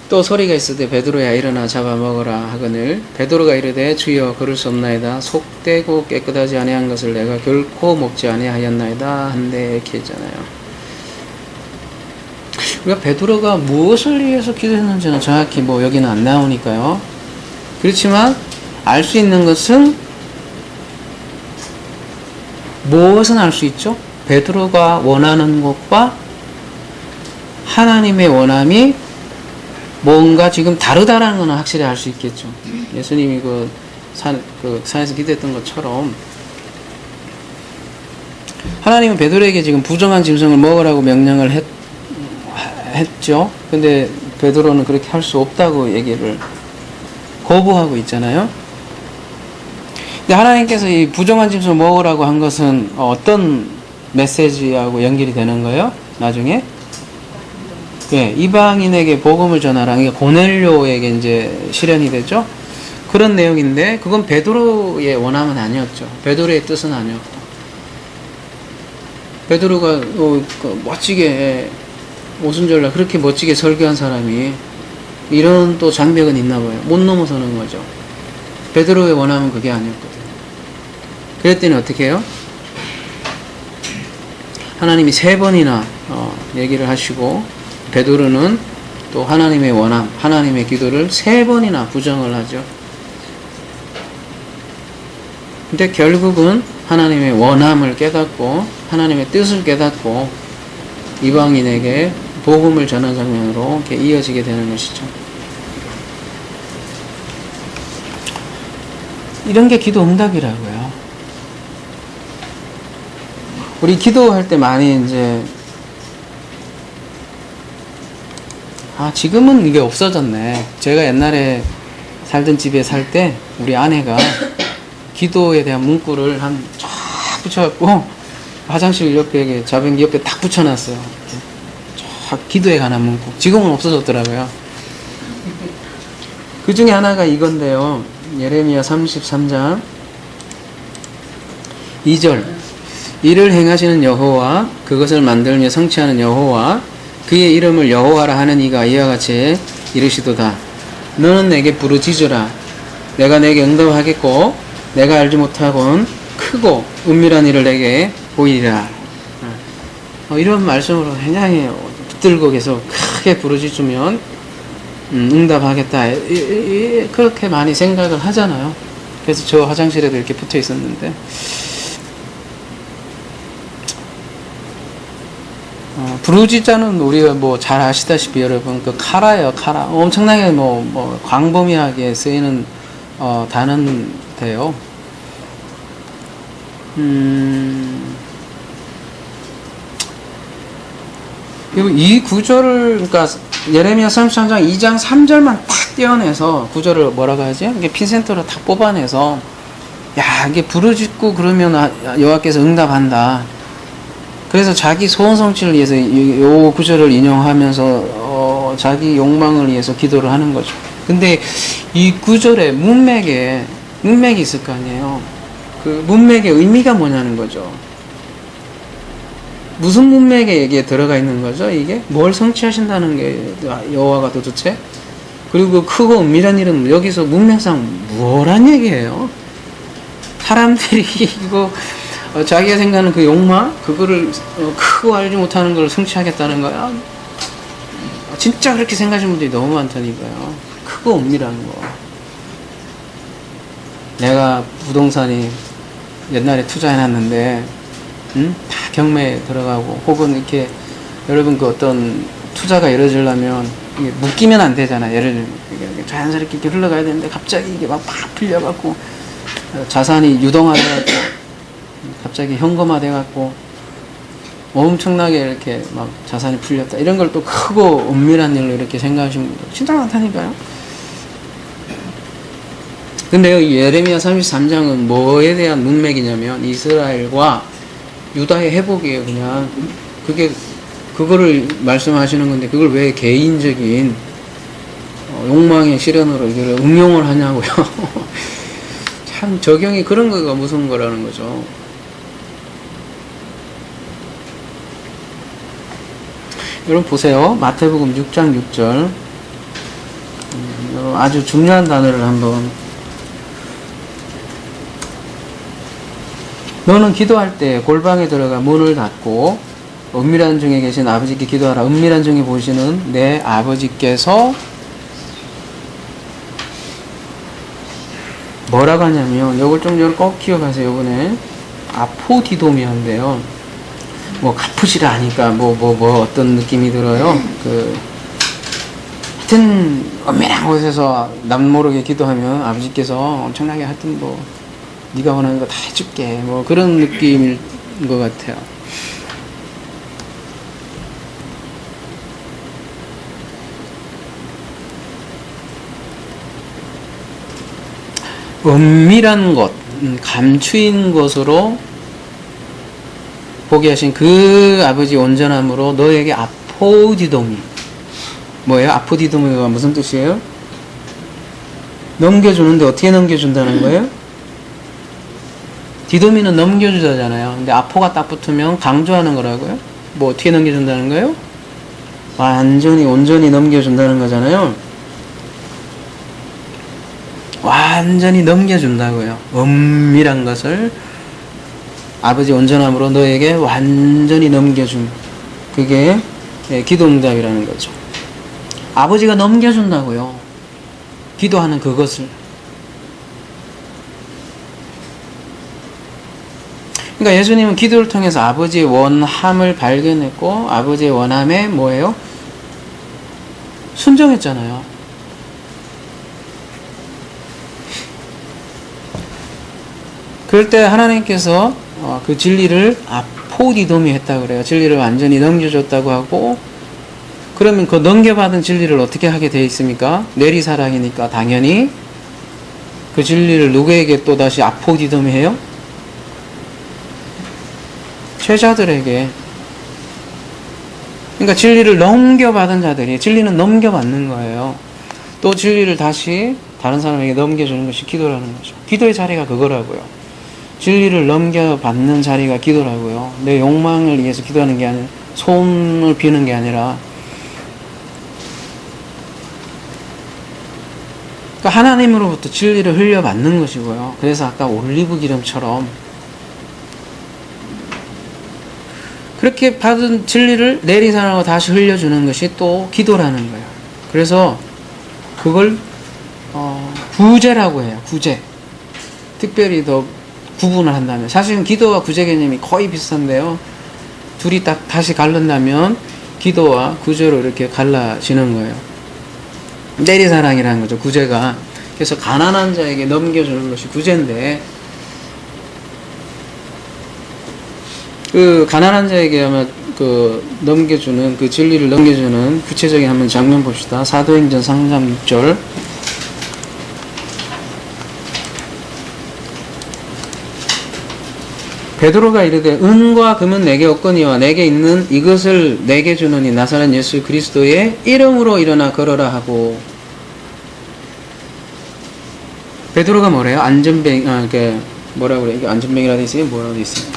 또 소리가 있으되 베드로야 일어나 잡아먹으라 하거늘 베드로가 이르되 주여 그럴 수 없나이다. 속되고 깨끗하지 아니한 것을 내가 결코 먹지 아니하였나이다 한데 이렇게 했잖아요. 우리가 베드로가 무엇을 위해서 기도했는지는 정확히 여기는 안 나오니까요. 그렇지만 알 수 있는 것은 무엇은 알 수 있죠? 베드로가 원하는 것과 하나님의 원함이 뭔가 지금 다르다라는 것은 확실히 알 수 있겠죠. 예수님이 산에서 기도했던 것처럼 하나님은 베드로에게 지금 부정한 짐승을 먹으라고 명령을 했죠. 근데 베드로는 그렇게 할 수 없다고 얘기를 거부하고 있잖아요. 근데 하나님께서 이 부정한 짐승을 먹으라고 한 것은 어떤 메시지하고 연결이 되는 거예요? 나중에? 예, 이방인에게 복음을 전하라. 그러니까 고넬료에게 이제 실현이 되죠. 그런 내용인데 그건 베드로의 원함은 아니었죠. 베드로의 뜻은 아니었고. 베드로가 멋지게 오순절날 그렇게 멋지게 설교한 사람이 이런 또 장벽은 있나 봐요. 못 넘어서는 거죠. 베드로의 원함은 그게 아니었거든요. 그랬더니 어떻게 해요? 하나님이 3번이나 얘기를 하시고 베드로는 또 하나님의 원함, 하나님의 기도를 3번이나 부정을 하죠. 근데 결국은 하나님의 원함을 깨닫고 하나님의 뜻을 깨닫고 이방인에게 복음을 전하는 장면으로 이렇게 이어지게 되는 것이죠. 이런 게 기도 응답이라고요. 우리 기도할 때 많이 이제 지금은 이게 없어졌네. 제가 옛날에 살던 집에 살 때 우리 아내가 기도에 대한 문구를 한 쫙 붙여갖고 화장실 옆에 자변기 옆에 딱 붙여놨어요. 쫙 기도에 관한 문구. 지금은 없어졌더라고요. 그 중에 하나가 이건데요. 예레미야 33장 2절 이를 행하시는 여호와 그것을 만들며 성취하는 여호와 그의 이름을 여호와라 하는 이가 이와 같이 이르시도다. 너는 내게 부르짖으라. 내가 내게 응답하겠고 내가 알지 못하곤 크고 은밀한 일을 내게 보이리라. 이런 말씀으로 굉장히 붙들고 계속 크게 부르짖으면 응답하겠다. 그렇게 많이 생각을 하잖아요. 그래서 저 화장실에도 이렇게 붙어 있었는데 부르짖자는 우리가 뭐 잘 아시다시피 여러분 그 카라예요. 카라 엄청나게 뭐 광범위하게 쓰이는 단어인데요. 그리고 이 구절을 그러니까 예레미야 33장 2장 3절만 딱 떼어내서 구절을 뭐라고 하지? 이게 핀센터로 딱 뽑아내서 야 이게 부르짖고 그러면 여호와께서 응답한다. 그래서 자기 소원 성취를 위해서 이 구절을 인용하면서 자기 욕망을 위해서 기도를 하는 거죠. 근데 이 구절에 문맥이 있을 거 아니에요. 그 문맥의 의미가 뭐냐는 거죠. 무슨 문맥에 이게 들어가 있는 거죠? 이게 뭘 성취하신다는 게 여호와가 도대체? 그리고 크고 은밀한 일은 여기서 문맥상 뭐란 얘기예요? 사람들이 이거 자기가 생각하는 그 욕망 그거를 크고 알지 못하는 걸 성취하겠다는 거야. 진짜 그렇게 생각하시는 분들이 너무 많다니까요. 크고 은밀한 거. 내가 부동산이 옛날에 투자해놨는데 다 경매에 들어가고 혹은 이렇게 여러분 그 어떤 투자가 이루어지려면 이게 묶이면 안 되잖아. 예를 들면 자연스럽게 이렇게 흘러가야 되는데 갑자기 이게 막 풀려갖고 자산이 유동화돼갖고 갑자기 현금화돼갖고 엄청나게 이렇게 막 자산이 풀렸다. 이런 걸 또 크고 은밀한 일로 이렇게 생각하시는 분들 진짜 많다니까요. 근데요, 이 예레미야 33장은 뭐에 대한 문맥이냐면 이스라엘과 유다의 회복이에요. 그냥 그거를 말씀하시는 건데 그걸 왜 개인적인 욕망의 실현으로 이걸 응용을 하냐고요. 참 적용이 그런 거가 무서운 거라는 거죠. 여러분 보세요. 마태복음 6장 6절 아주 중요한 단어를 한번 너는 기도할 때 골방에 들어가 문을 닫고 은밀한 중에 계신 아버지께 기도하라. 은밀한 중에 보시는 내 아버지께서 뭐라고 하냐면 요걸 좀 꼭 기억하세요. 요번에 아포디도미아인데요. 뭐 갚으시라 하니까 뭐 어떤 느낌이 들어요. 하여튼 은밀한 곳에서 남 모르게 기도하면 아버지께서 엄청나게 하여튼 뭐 네가 원하는 거 다 해줄게 뭐 그런 느낌일 것 같아요. 은밀한 것, 감추인 것으로 보게 하신 그 아버지 온전함으로 너에게 아포디도미. 뭐예요? 아포디도미가 무슨 뜻이에요? 넘겨주는데 어떻게 넘겨준다는 거예요? 디도미는 넘겨주자잖아요. 근데 아포가 딱 붙으면 강조하는 거라고요? 뭐 어떻게 넘겨준다는 거예요? 완전히 온전히 넘겨준다는 거잖아요. 완전히 넘겨준다고요. 은밀한 것을 아버지 온전함으로 너에게 완전히 넘겨준 그게 기도 응답이라는 거죠. 아버지가 넘겨준다고요. 기도하는 그것을. 그러니까 예수님은 기도를 통해서 아버지의 원함을 발견했고 아버지의 원함에 뭐예요? 순종했잖아요. 그럴 때 하나님께서 그 진리를 포디도미 했다고 그래요. 진리를 완전히 넘겨줬다고 하고, 그러면 그 넘겨받은 진리를 어떻게 하게 되어 있습니까? 내리사랑이니까 당연히 그 진리를 누구에게 또다시 아포디도미 해요? 제자들에게. 그러니까 진리를 넘겨받은 자들이, 진리는 넘겨받는 거예요. 또 진리를 다시 다른 사람에게 넘겨주는 것이 기도라는 거죠. 기도의 자리가 그거라고요. 진리를 넘겨받는 자리가 기도라고요. 내 욕망을 위해서 기도하는 게 아니라, 손을 비는 게 아니라, 그러니까 하나님으로부터 진리를 흘려받는 것이고요. 그래서 아까 올리브 기름처럼 그렇게 받은 진리를 내리사랑하고 다시 흘려주는 것이 또 기도라는 거예요. 그래서 그걸 구제라고 해요. 구제. 특별히 더 구분을 한다면, 사실은 기도와 구제 개념이 거의 비슷한데요, 둘이 딱 다시 갈른다면 기도와 구제로 이렇게 갈라지는 거예요. 내리사랑이라는 거죠, 구제가. 그래서 가난한 자에게 넘겨주는 것이 구제인데, 그 가난한 자에게 아마 그 넘겨주는, 그 진리를 넘겨주는 구체적인 한번 장면 봅시다. 사도행전 3장 6절. 베드로가 이르되 은과 금은 내게 없거니와 내게 있는 이것을 내게 주노니 나사렛 예수 그리스도의 이름으로 일어나 걸어라 하고. 베드로가 뭐래요? 안전뱅, 이게 뭐라 그래? 이게 안전뱅이라 돼 있어요? 뭐라고 돼 있어요?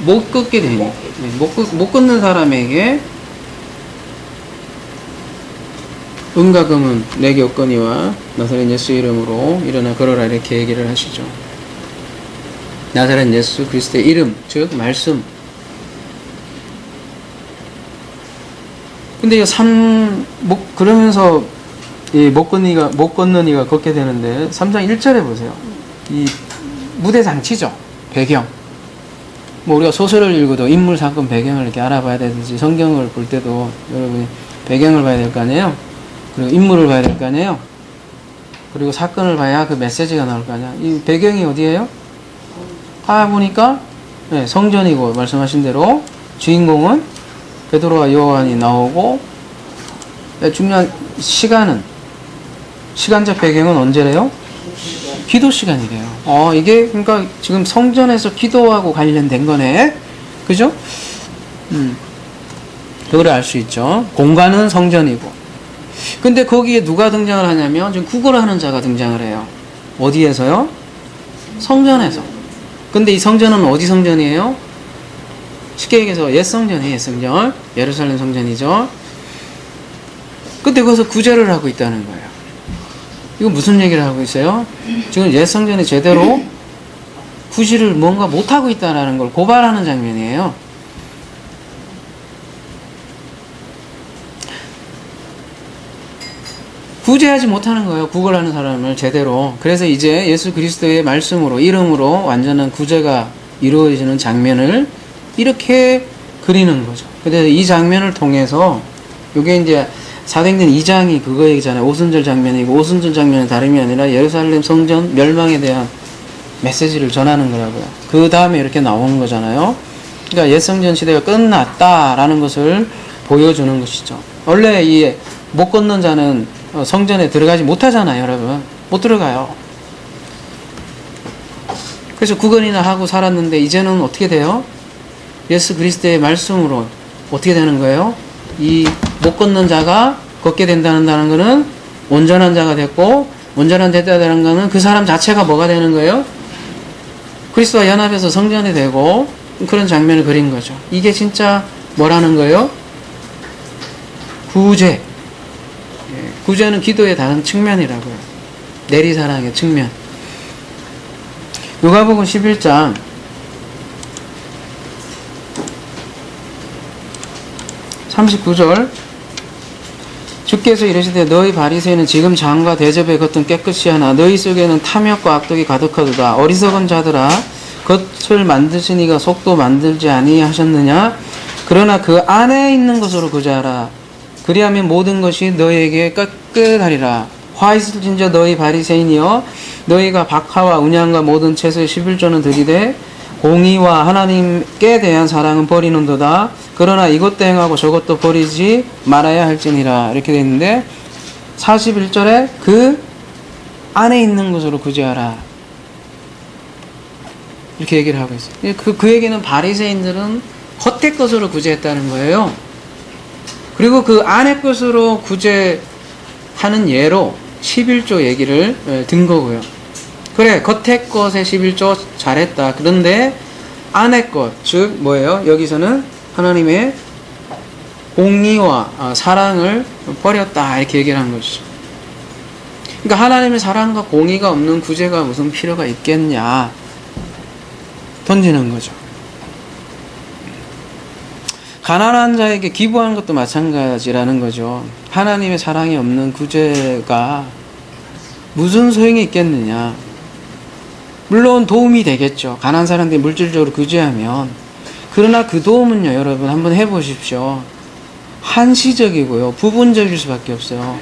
못 걷게 되니, 못 걷는 사람에게 은과 금은 내게 없거니와 나사렛 예수 이름으로 일어나 걸어라, 이렇게 얘기를 하시죠. 나사렛 예수 그리스도의 이름, 즉 말씀. 근데 그러면서 못 걷는 이가 걷게 되는데, 3장 1절에 보세요. 이 무대 장치죠. 배경. 뭐 우리가 소설을 읽어도 인물, 사건, 배경을 이렇게 알아봐야 되듯이, 성경을 볼 때도 여러분이 배경을 봐야 될 거 아니에요? 그리고 인물을 봐야 될 거 아니에요? 그리고 사건을 봐야 그 메시지가 나올 거 아니야? 이 배경이 어디예요? 보니까 성전이고, 말씀하신 대로 주인공은 베드로와 요한이 나오고, 중요한 시간적 배경은 언제래요? 기도 시간이래요. 이게 그러니까 지금 성전에서 기도하고 관련된 거네. 그죠? 그거를 알 수 있죠. 공간은 성전이고. 근데 거기에 누가 등장을 하냐면, 지금 구걸하는 자가 등장을 해요. 어디에서요? 성전에서. 근데 이 성전은 어디 성전이에요? 쉽게 얘기해서 옛 성전이에요. 옛 성전. 예루살렘 성전이죠. 근데 거기서 구제를 하고 있다는 거예요. 이거 무슨 얘기를 하고 있어요? 지금 옛 성전이 제대로 구실을 뭔가 못하고 있다는 걸 고발하는 장면이에요. 구제하지 못하는 거예요. 구걸하는 사람을 제대로. 그래서 이제 예수 그리스도의 말씀으로, 이름으로 완전한 구제가 이루어지는 장면을 이렇게 그리는 거죠. 그래서 이 장면을 통해서, 이게 이제 사도행전 2장이 그거 얘기잖아요. 오순절 장면이고, 오순절 장면은 다름이 아니라 예루살렘 성전 멸망에 대한 메시지를 전하는 거라고요. 그 다음에 이렇게 나오는 거잖아요. 그러니까 옛 성전 시대가 끝났다라는 것을 보여주는 것이죠. 원래 이 못 걷는 자는 성전에 들어가지 못하잖아요, 여러분. 못 들어가요. 그래서 구걸이나 하고 살았는데, 이제는 어떻게 돼요? 예수 그리스도의 말씀으로 어떻게 되는 거예요? 이 못 걷는 자가 걷게 된다는 거는 온전한 자가 됐고, 온전한 됐다는 거는 그 사람 자체가 뭐가 되는 거예요? 그리스도와 연합해서 성전이 되고, 그런 장면을 그린 거죠. 이게 진짜 뭐라는 거예요? 구제. 구제는 기도의 다른 측면이라고요. 내리사랑의 측면. 누가복음 11장 39절 주께서 이르시되 너희 바리새인은 지금 장과 대접의 겉은 깨끗이 하나 너희 속에는 탐욕과 악독이 가득하도다. 어리석은 자들아 겉을 만드시니가 속도 만들지 아니하셨느냐. 그러나 그 안에 있는 것으로 구제하라. 그리하면 모든 것이 너희에게 깨끗하리라. 화 있을진저 너희 바리새인이여 너희가 박하와 운양과 모든 채소의 11조는 드리되 공의와 하나님께 대한 사랑은 버리는도다. 그러나 이것도 행하고 저것도 버리지 말아야 할지니라. 이렇게 되어 있는데 41절에 그 안에 있는 것으로 구제하라. 이렇게 얘기를 하고 있어요. 그 얘기는 바리새인들은 겉의 것으로 구제했다는 거예요. 그리고 그 안의 것으로 구제하는 예로 11조 얘기를 든 거고요. 그래, 겉의 것에 11조 잘했다. 그런데 안의 것, 즉 뭐예요? 여기서는 하나님의 공의와 사랑을 버렸다. 이렇게 얘기를 한 것이죠. 그러니까 하나님의 사랑과 공의가 없는 구제가 무슨 필요가 있겠냐 던지는 거죠. 가난한 자에게 기부하는 것도 마찬가지라는 거죠. 하나님의 사랑이 없는 구제가 무슨 소용이 있겠느냐. 물론 도움이 되겠죠. 가난한 사람들이 물질적으로 구제하면. 그러나 그 도움은요, 여러분 한번 해보십시오. 한시적이고요, 부분적일 수밖에 없어요.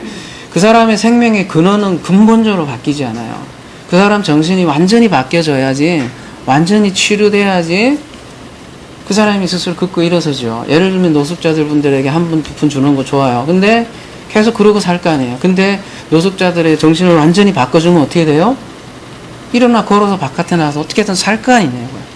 그 사람의 생명의 근원은 근본적으로 바뀌지 않아요. 그 사람 정신이 완전히 바뀌어져야지, 완전히 치료돼야지 그 사람이 스스로 긋고 일어서죠. 예를 들면 노숙자들 분들에게 한 푼, 두 푼 주는 거 좋아요. 근데 계속 그러고 살 거 아니에요. 근데 노숙자들의 정신을 완전히 바꿔주면 어떻게 돼요? 일어나 걸어서 바깥에 나가서 어떻게든 살 거 아니냐고요.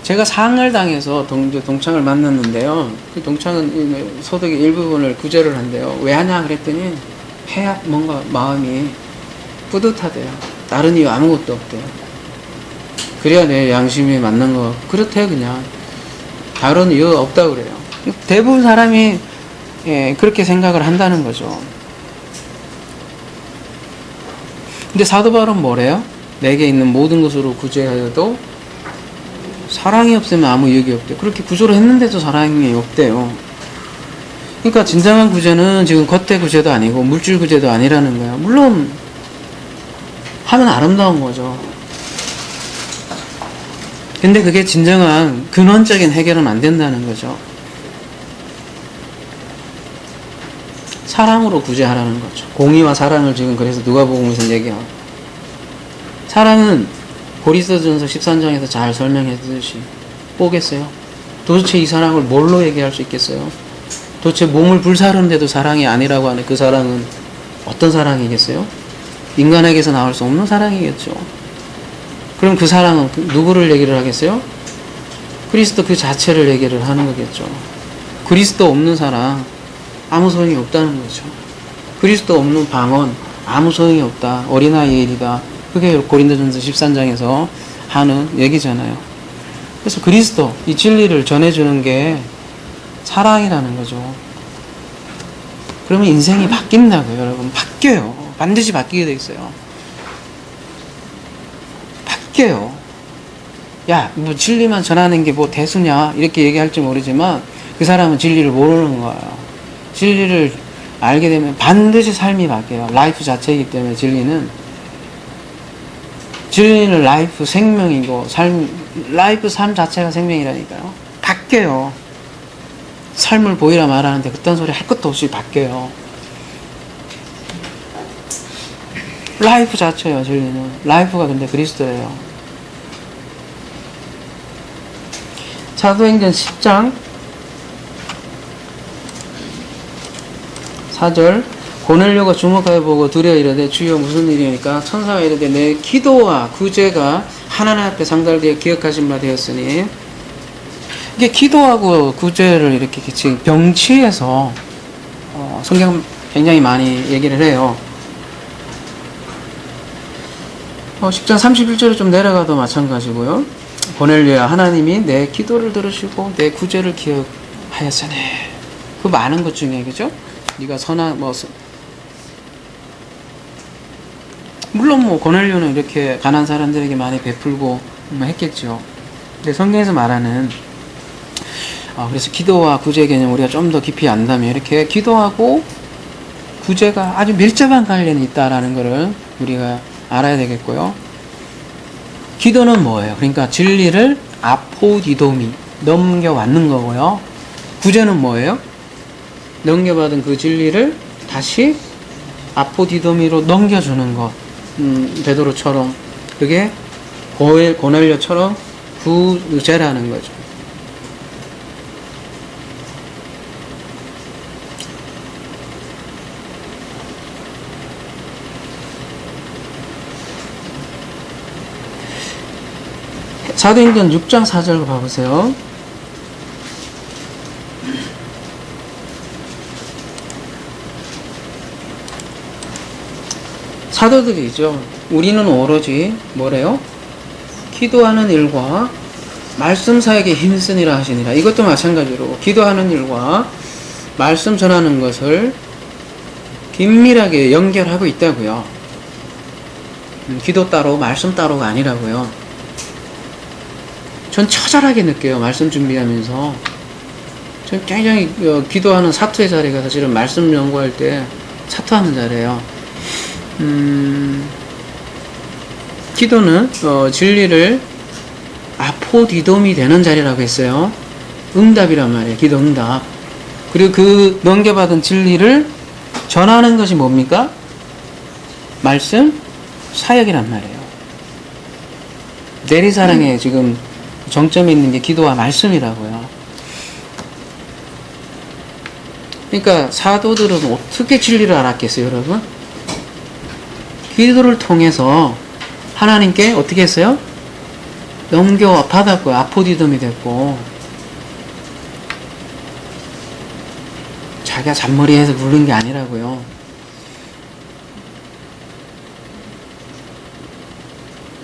제가 상을 당해서 동창을 만났는데요. 그 동창은 소득의 일부분을 구제를 한대요. 왜 하냐 그랬더니 해야 뭔가 마음이 뿌듯하대요. 다른 이유 아무것도 없대요. 그래야 내 양심이 맞는 거. 그렇대요, 그냥. 다른 이유 없다고 그래요. 대부분 사람이 그렇게 생각을 한다는 거죠. 근데 사도 바울은 뭐래요? 내게 있는 모든 것으로 구제하여도 사랑이 없으면 아무 이익이 없대요. 그렇게 구조를 했는데도 사랑이 없대요. 그러니까 진정한 구제는 지금 겉의 구제도 아니고 물질 구제도 아니라는 거예요. 물론 하면 아름다운 거죠. 근데 그게 진정한 근원적인 해결은 안 된다는 거죠. 사랑으로 구제하라는 거죠. 공의와 사랑을 지금 그래서 누가복음에서 얘기하고, 사랑은 고린도전서 13장에서 잘 설명했듯이 뭐겠어요? 도대체 이 사랑을 뭘로 얘기할 수 있겠어요? 도대체 몸을 불사르는데도 사랑이 아니라고 하는 그 사랑은 어떤 사랑이겠어요? 인간에게서 나올 수 없는 사랑이겠죠. 그럼 그 사랑은 누구를 얘기를 하겠어요? 그리스도 그 자체를 얘기를 하는 거겠죠. 그리스도 없는 사랑 아무 소용이 없다는 거죠. 그리스도 없는 방언 아무 소용이 없다. 어린아이의 일이다. 그게 고린도전서 13장에서 하는 얘기잖아요. 그래서 그리스도, 이 진리를 전해주는 게 사랑이라는 거죠. 그러면 인생이 바뀐다고요, 여러분. 바뀌어요. 반드시 바뀌게 돼 있어요. 바뀌어요. 야, 뭐 진리만 전하는 게 뭐 대수냐 이렇게 얘기할지 모르지만 그 사람은 진리를 모르는 거예요. 진리를 알게 되면 반드시 삶이 바뀌어요. 라이프 자체이기 때문에 진리는 라이프 생명이고 라이프 삶 자체가 생명이라니까요. 바뀌어요. 삶을 보이라 말하는데 그딴 소리 할 것도 없이 바뀌어요. 라이프 자체예요, 진리는. 라이프가 근데 그리스도예요. 사도행전 10장 4절, 고넬료가 주목하여 보고 두려워 이르되 주여 무슨 일이니까 천사가 이르되 내 기도와 구제가 하나님 앞에 상달되어 기억하신 바 되었으니, 이게 기도하고 구제를 이렇게 지금 병치해서 성경 굉장히 많이 얘기를 해요. 10장 31절에 좀 내려가도 마찬가지고요. 고넬료야 하나님이 내 기도를 들으시고 내 구제를 기억하였으니, 그 많은 것 중에 그죠? 네가 선한 물론 고넬료는 이렇게 가난한 사람들에게 많이 베풀고 했겠죠. 근데 성경에서 말하는 그래서 기도와 구제 개념 우리가 좀 더 깊이 안다면 이렇게 기도하고 구제가 아주 밀접한 관련이 있다라는 것을 우리가 알아야 되겠고요. 기도는 뭐예요? 그러니까 진리를 아포디도미, 넘겨왔는 거고요. 구제는 뭐예요? 넘겨받은 그 진리를 다시 아포디도미로 넘겨주는 것. 베드로처럼 그게 고넬료처럼 구제라는 거죠. 사도행전 6장 4절 봐보세요. 사도들이죠. 우리는 오로지 뭐래요? 기도하는 일과 말씀 사역에 힘쓰니라 하시니라. 이것도 마찬가지로 기도하는 일과 말씀 전하는 것을 긴밀하게 연결하고 있다고요. 기도 따로 말씀 따로가 아니라고요. 전 처절하게 느껴요. 말씀 준비하면서. 전 굉장히 기도하는 사투의 자리가 사실은 말씀 연구할 때 사투하는 자리예요. 기도는 진리를 아포디돔이 되는 자리라고 했어요. 응답이란 말이에요. 기도 응답. 그리고 그 넘겨받은 진리를 전하는 것이 뭡니까? 말씀 사역이란 말이에요. 내리사랑에 지금 정점에 있는 게 기도와 말씀이라고요. 그러니까 사도들은 어떻게 진리를 알았겠어요, 여러분? 기도를 통해서 하나님께 어떻게 했어요? 넘겨받았고요. 아포디돔이 됐고, 자기가 잔머리에서 부른 게 아니라고요.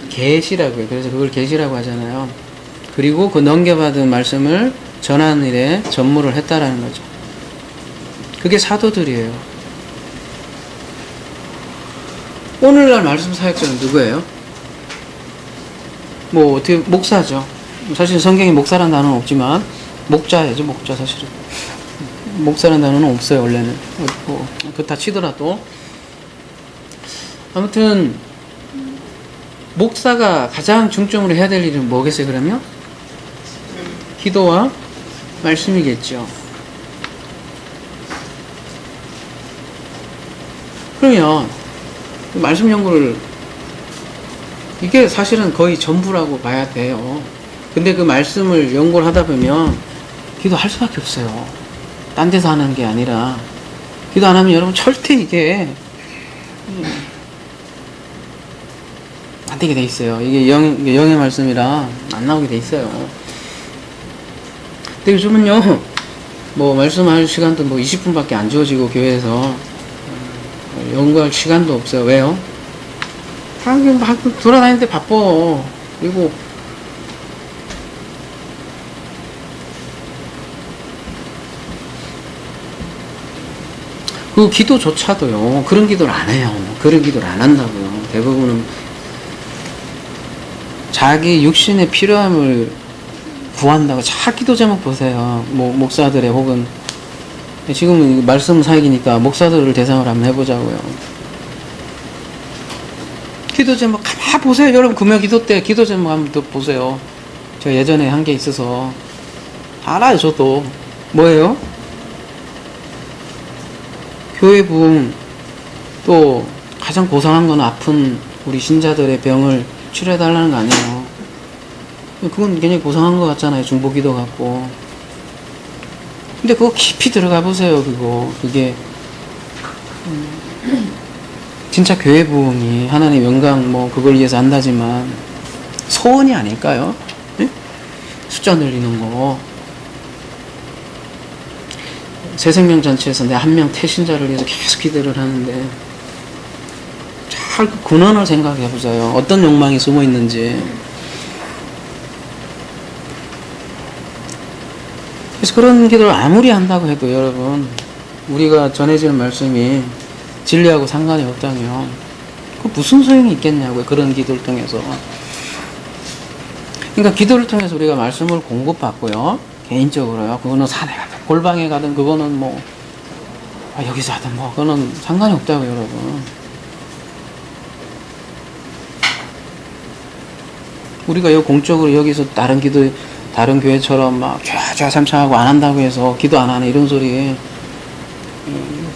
계시라고요. 그래서 그걸 계시라고 하잖아요. 그리고 그 넘겨받은 말씀을 전하는 일에 전무를 했다라는 거죠. 그게 사도들이에요. 오늘날 말씀 사역자는 누구예요? 뭐 어떻게 목사죠. 사실 성경에 목사라는 단어는 없지만 목자예요. 목자 사실은. 목사라는 단어는 없어요. 원래는. 그렇다 치더라도 아무튼 목사가 가장 중점으로 해야 될 일은 뭐겠어요? 그러면 기도와 말씀이겠죠. 그러면 말씀 연구를 이게 사실은 거의 전부라고 봐야 돼요. 근데 그 말씀을 연구를 하다 보면 기도할 수밖에 없어요. 딴 데서 하는 게 아니라. 기도 안 하면 여러분 절대 이게 안 되게 돼 있어요. 이게 영의 말씀이라 안 나오게 돼 있어요. 근데 요즘은요, 뭐 말씀할 시간도 뭐 20분밖에 안 주어지고 교회에서 연구할 시간도 없어요. 왜요? 막 돌아다니는데 바빠. 그리고 그 기도조차도요, 그런 기도를 안 해요. 그런 기도를 안 한다고요. 대부분은 자기 육신의 필요함을 구한다고. 자, 기도 제목 보세요. 뭐 목사들의 혹은 지금은 말씀 사역이니까 목사들을 대상으로 한번 해보자고요. 기도 제목 가만 보세요. 여러분 금요 기도 때 기도 제목 한번 더 보세요. 제가 예전에 한 게 있어서 알아요. 저도. 뭐예요? 교회 부흥, 또 가장 고상한 건 아픈 우리 신자들의 병을 치료해달라는 거 아니에요. 그건 굉장히 고상한 것 같잖아요. 중보기도 같고. 근데 그거 깊이 들어가 보세요. 그게 진짜 교회 부흥이 하나님의 영광 뭐 그걸 위해서 한다지만 소원이 아닐까요? 네? 숫자 늘리는 거. 새생명잔치에서 내 한 명 태신자를 위해서 계속 기도를 하는데 잘 그 근원을 생각해 보세요. 어떤 욕망이 숨어 있는지. 그래서 그런 기도를 아무리 한다고 해도 여러분, 우리가 전해지는 말씀이 진리하고 상관이 없다면 그 무슨 소용이 있겠냐고요. 그런 기도를 통해서. 그러니까 기도를 통해서 우리가 말씀을 공급받고요. 개인적으로요. 그거는 산에 가든 골방에 가든 그거는 뭐 여기서 하든 뭐 그거는 상관이 없다고요, 여러분. 우리가 공적으로 여기서 다른 교회처럼 막 좌삼창하고 안 한다고 해서 기도 안 하네 이런 소리,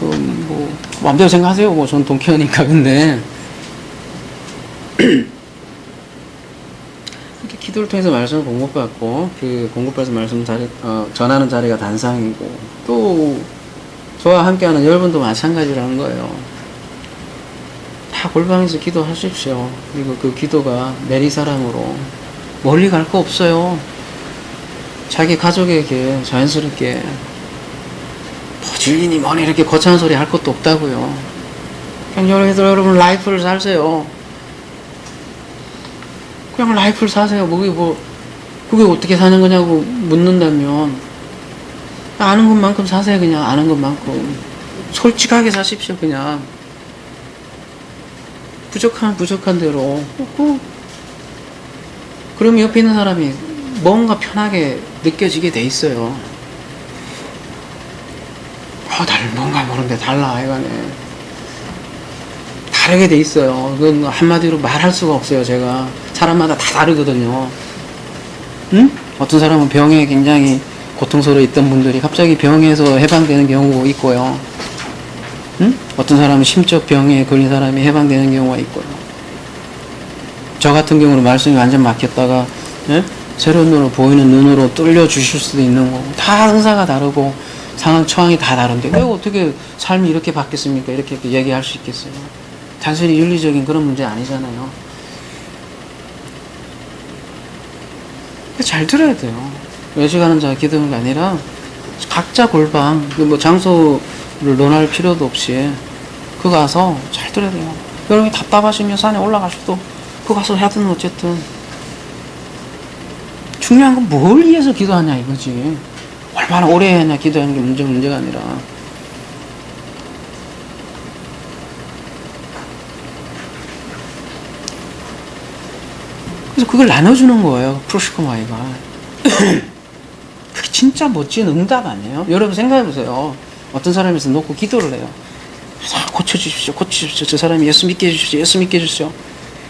뭐 마음대로 생각하세요. 뭐 전 동키어니까. 근데 이렇게 기도를 통해서 말씀을 공급받고 그 공급받아서 말씀 전하는 자리가 단상이고, 또 저와 함께하는 여러분도 마찬가지라는 거예요. 다 골방에서 기도하십시오. 그리고 그 기도가 내리사랑으로 멀리 갈 거 없어요. 자기 가족에게 자연스럽게 진리니 뭐니 이렇게 거창한 소리 할 것도 없다고요. 그냥 여러분 라이프를 사세요. 그냥 라이프를 사세요. 그게 어떻게 사는 거냐고 묻는다면 아는 것만큼 사세요. 그냥 아는 것만큼 솔직하게 사십시오. 그냥 부족하면 부족한 대로. 그러면 옆에 있는 사람이 뭔가 편하게 느껴지게 돼 있어요. 나를 뭔가 모르는데 달라 이거네. 다르게 돼 있어요. 그건 한마디로 말할 수가 없어요. 제가 사람마다 다 다르거든요. 응? 어떤 사람은 병에 굉장히 고통스러워 있던 분들이 갑자기 병에서 해방되는 경우가 있고요. 응? 어떤 사람은 심적 병에 걸린 사람이 해방되는 경우가 있고요. 저 같은 경우는 말씀이 완전 막혔다가 새로운 눈으로 보이는 눈으로 뚫려 주실 수도 있는 거고, 다 응사가 다르고 상황 처황이 다 다른데 왜 어떻게 삶이 이렇게 바뀌었습니까? 이렇게 얘기할 수 있겠어요. 단순히 윤리적인 그런 문제 아니잖아요. 잘 들어야 돼요. 외식하는 자 기도가 아니라 각자 골방, 뭐 장소를 논할 필요도 없이 그거 가서 잘 들어야 돼요. 여러분이 답답하시면 산에 올라가셔도 그거 가서 하든 어쨌든 중요한 건 뭘 위해서 기도하냐 이거지. 얼마나 오래 했냐 기도하는 게 문제가 아니라. 그래서 그걸 나눠주는 거예요. 프로시코마이가. 그게 진짜 멋진 응답 아니에요? 여러분 생각해보세요. 어떤 사람이 있어 놓고 기도를 해요. 고쳐주십시오. 저 사람이 예수 믿게 해주십시오. 예수 믿게 해주십시오.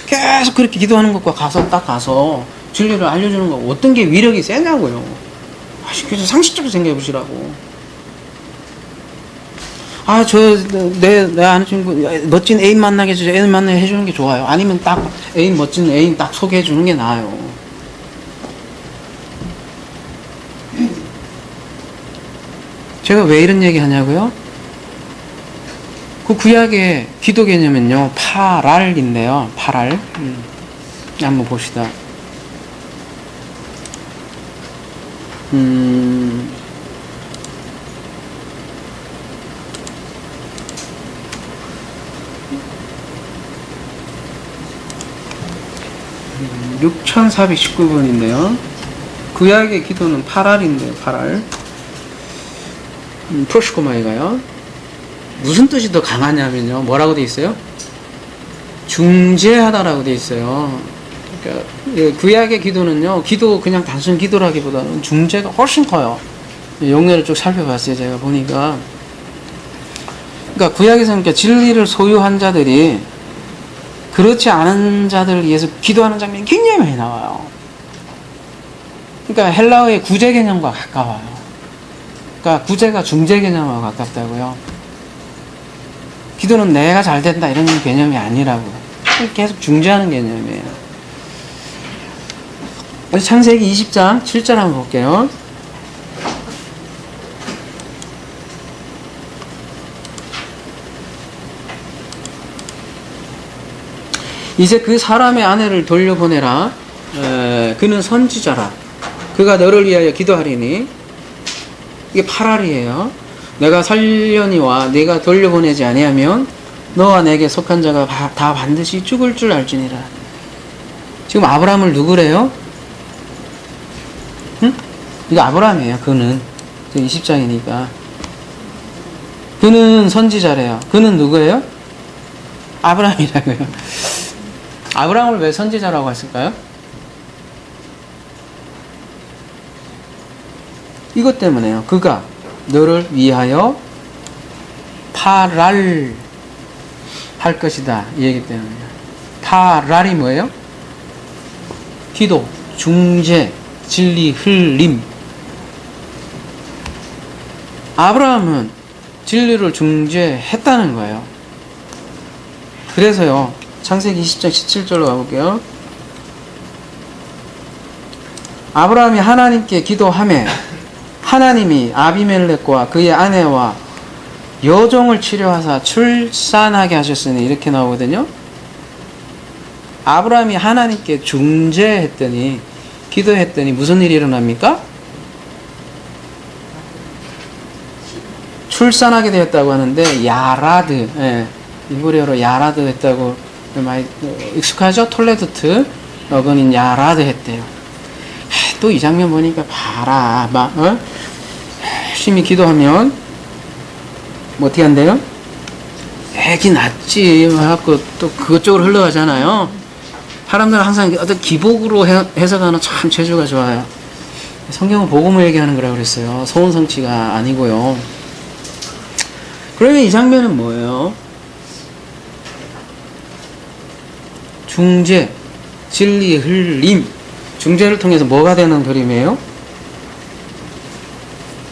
계속 그렇게 기도하는 것과 딱 가서 진리를 알려주는 거 어떤 게 위력이 세냐고요. 그래서 상식적으로 생각해 보시라고. 내 아는 친구 멋진 애인 만나게 해주세요. 애인 만나게 해주는 게 좋아요. 아니면 딱 멋진 애인 딱 소개해 주는 게 나아요. 제가 왜 이런 얘기 하냐고요? 그 구약의 기도 개념은요, 파랄인데요. 파랄. 한번 봅시다. 6419번인데요. 구약의 기도는 파랄인데요. 파랄. 프로시코마이가요. 무슨 뜻이 더 강하냐면요. 뭐라고 돼 있어요? 중재하다라고 돼 있어요. 그러니까 구약의 기도는요. 그냥 단순 기도라기보다는 중재가 훨씬 커요. 용례를 쭉 살펴봤어요. 제가 보니까. 그러니까 구약에서는 그러니까 진리를 소유한 자들이 그렇지 않은 자들을 위해서 기도하는 장면이 굉장히 많이 나와요. 그러니까 헬라어의 구제 개념과 가까워요. 그러니까 구제가 중재 개념과 가깝다고요. 기도는 내가 잘 된다 이런 개념이 아니라고. 계속 중재하는 개념이에요. 창세기 20장 7절 한번 볼게요. 이제 그 사람의 아내를 돌려보내라. 그는 선지자라. 그가 너를 위하여 기도하리니. 이게 파랄이에요. 내가 살려니와 네가 돌려보내지 아니하면 너와 내게 속한 자가 다 반드시 죽을 줄 알지니라. 지금 아브라함을 누구래요? 응? 이거 아브라함이에요. 그는 20장이니까 그는 선지자래요. 그는 누구예요? 아브라함이라고요. 아브라함을 왜 선지자라고 했을까요? 이것 때문에요. 그가 너를 위하여 파랄 할 것이다. 이 얘기 때문에요. 파랄이 뭐예요? 기도, 중재, 진리, 흘림. 아브라함은 진리를 중재했다는 거예요. 그래서요, 창세기 20장 17절로 가볼게요. 아브라함이 하나님께 기도하매 하나님이 아비멜렉과 그의 아내와 여종을 치료하사 출산하게 하셨으니, 이렇게 나오거든요. 아브라함이 하나님께 중재했더니, 기도했더니 무슨 일이 일어납니까? 출산하게 되었다고 하는데, 야라드, 예, 이브리어로 야라드 했다고 많이 익숙하죠? 톨레드트 어근인 야라드 했대요. 또 이 장면 보니까 봐라, 막 열심히 기도하면 뭐 어떻게 한대요? 애기 낳지 해갖고 또 그쪽으로 흘러가잖아요. 사람들은 항상 어떤 기복으로 해석하는 참 재주가 좋아요. 성경은 복음을 얘기하는 거라고 그랬어요. 소원성취가 아니고요. 그러면 이 장면은 뭐예요? 중재, 진리, 흘림. 중재를 통해서 뭐가 되는 그림이에요?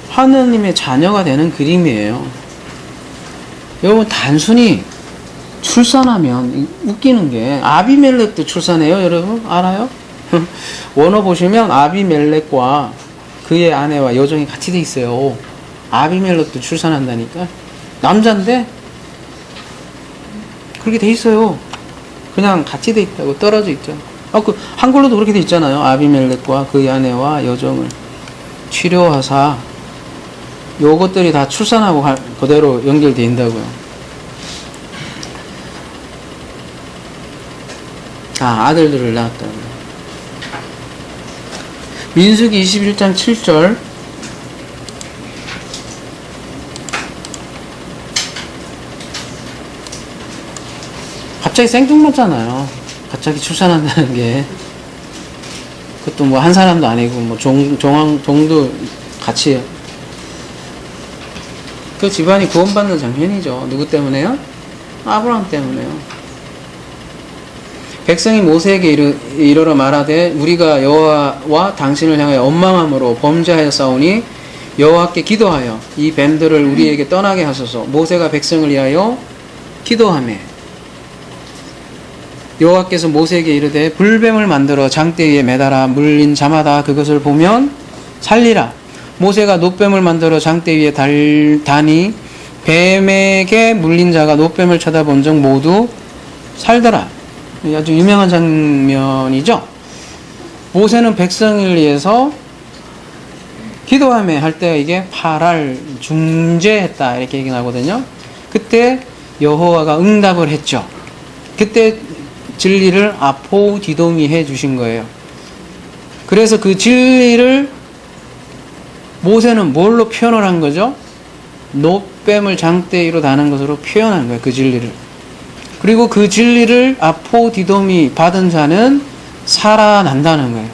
하느님의 자녀가 되는 그림이에요. 여러분, 단순히 출산하면 웃기는 게, 아비멜렉도 출산해요. 여러분 알아요? 원어 보시면 아비멜렉과 그의 아내와 여종이 같이 돼 있어요. 아비멜렉도 출산한다니까. 남자인데 그렇게 돼 있어요. 그냥 같이 돼 있다고, 떨어져 있죠. 그 한글로도 그렇게 돼 있잖아요. 아비멜렉과 그의 아내와 여종을 치료하사. 요것들이 다 출산하고 그대로 연결되어 있다고요. 아들들을 낳았다고요. 민수기 21장 7절. 갑자기 생뚱맞잖아요. 갑자기 출산한다는 게. 그것도 뭐 한 사람도 아니고, 뭐 종도 같이. 그 집안이 구원받는 장면이죠. 누구 때문에요? 아브라함 때문에요. 백성이 모세에게 이르러 말하되 우리가 여호와와 당신을 향하여 원망함으로 범죄하여 싸우니 여호와께 기도하여 이 뱀들을 우리에게 떠나게 하소서. 모세가 백성을 위하여 기도하매 여호와께서 모세에게 이르되 불뱀을 만들어 장대 위에 매달아 물린 자마다 그것을 보면 살리라. 모세가 놋뱀을 만들어 장대 위에 다니 뱀에게 물린 자가 놋뱀을 쳐다본 적 모두 살더라. 아주 유명한 장면이죠. 모세는 백성을 위해서 기도하며 할 때 이게 파랄, 중재했다 이렇게 얘기 나거든요. 그때 여호와가 응답을 했죠. 그때 진리를 아포디도미 해 주신 거예요. 그래서 그 진리를 모세는 뭘로 표현을 한 거죠? 놋뱀을 장대 위로 다는 것으로 표현한 거예요. 그 진리를. 그리고 그 진리를 아포디도미 받은 자는 살아난다는 거예요.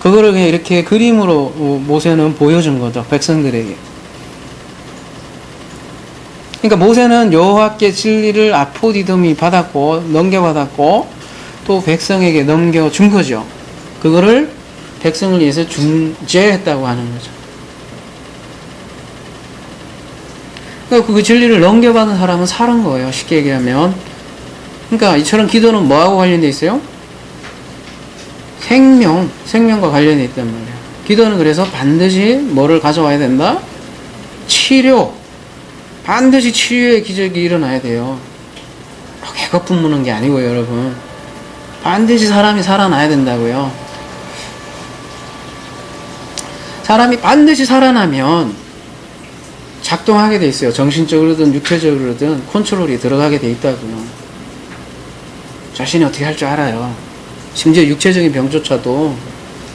그거를 그냥 이렇게 그림으로 모세는 보여준 거죠. 백성들에게. 그러니까 모세는 여호와께 진리를 아포디도미 받았고, 넘겨받았고, 또 백성에게 넘겨준 거죠. 그거를 백성을 위해서 중재했다고 하는 거죠. 그러니까 그 진리를 넘겨받은 사람은 살은 거예요. 쉽게 얘기하면. 그러니까 이처럼 기도는 뭐하고 관련되어 있어요? 생명과 관련되어 있단 말이에요. 기도는 그래서 반드시 뭐를 가져와야 된다? 치료. 반드시 치유의 기적이 일어나야 돼요. 개거품 무는 게 아니고요, 여러분. 반드시 사람이 살아나야 된다고요. 사람이 반드시 살아나면 작동하게 돼 있어요. 정신적으로든 육체적으로든 컨트롤이 들어가게 돼 있다고요. 자신이 어떻게 할 줄 알아요. 심지어 육체적인 병조차도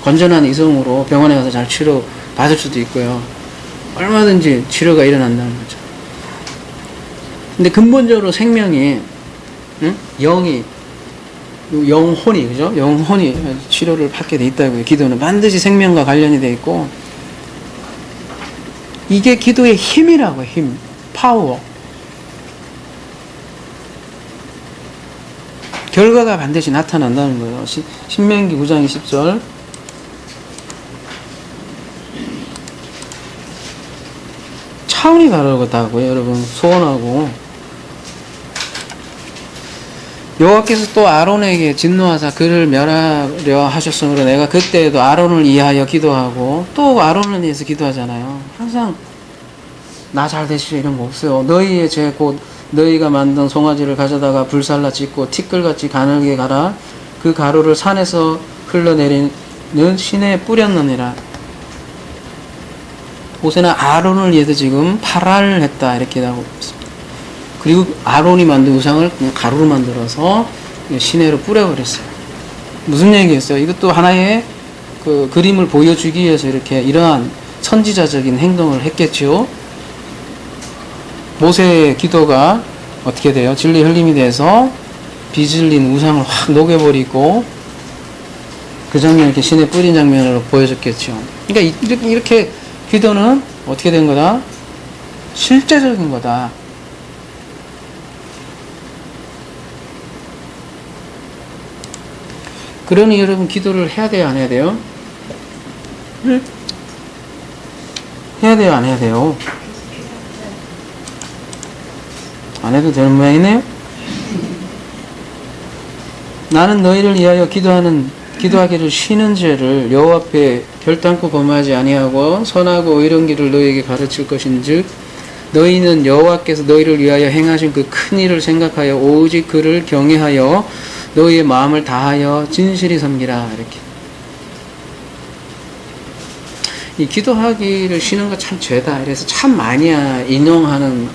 건전한 이성으로 병원에 가서 잘 치료 받을 수도 있고요. 얼마든지 치료가 일어난다는 거죠. 근데 근본적으로 생명이, 영혼이, 그죠? 영혼이 치료를 받게 돼 있다고요. 기도는 반드시 생명과 관련이 돼 있고, 이게 기도의 힘이라고, 힘, 파워. 결과가 반드시 나타난다는 거예요. 신명기 9장 20절. 차원이 다르다고요, 여러분. 소원하고. 여호와께서 또 아론에게 진노하사 그를 멸하려 하셨으므로 내가 그때에도 아론을 위하여 기도하고, 또 아론을 위해서 기도하잖아요. 항상 나 잘 되시죠 이런 거 없어요. 너희의 죄 곧 너희가 만든 송아지를 가져다가 불살라 짓고 티끌같이 가늘게 가라. 그 가루를 산에서 흘러내리는 시내에 뿌렸느니라. 모세는 아론을 위해서 지금 파라를 했다 이렇게 하고 있습니다. 그리고 아론이 만든 우상을 그냥 가루로 만들어서 시내로 뿌려버렸어요. 무슨 얘기겠어요? 이것도 하나의 그 그림을 보여주기 위해서 이렇게 이러한 선지자적인 행동을 했겠죠. 모세의 기도가 어떻게 돼요? 진리 흘림이 돼서 비질린 우상을 확 녹여버리고 그 장면을 이렇게 시내에 뿌린 장면으로 보여줬겠죠. 그러니까 이렇게 기도는 어떻게 된 거다? 실제적인 거다. 그러니 여러분 기도를 해야 돼요, 안 해야 돼요? 네? 해야 돼요, 안 해야 돼요? 안 해도 되는 모양이네요? 나는 너희를 위하여 기도하기를 쉬는 죄를 여호와 앞에 결단코 범하지 아니하고 선하고 의로운 길을 너희에게 가르칠 것인즉 너희는 여호와께서 너희를 위하여 행하신 그 큰 일을 생각하여 오직 그를 경외하여 너희의 마음을 다하여 진실히 섬기라. 이렇게 이 기도하기를 쉬는 거 참 죄다. 그래서 참 많이 인용하는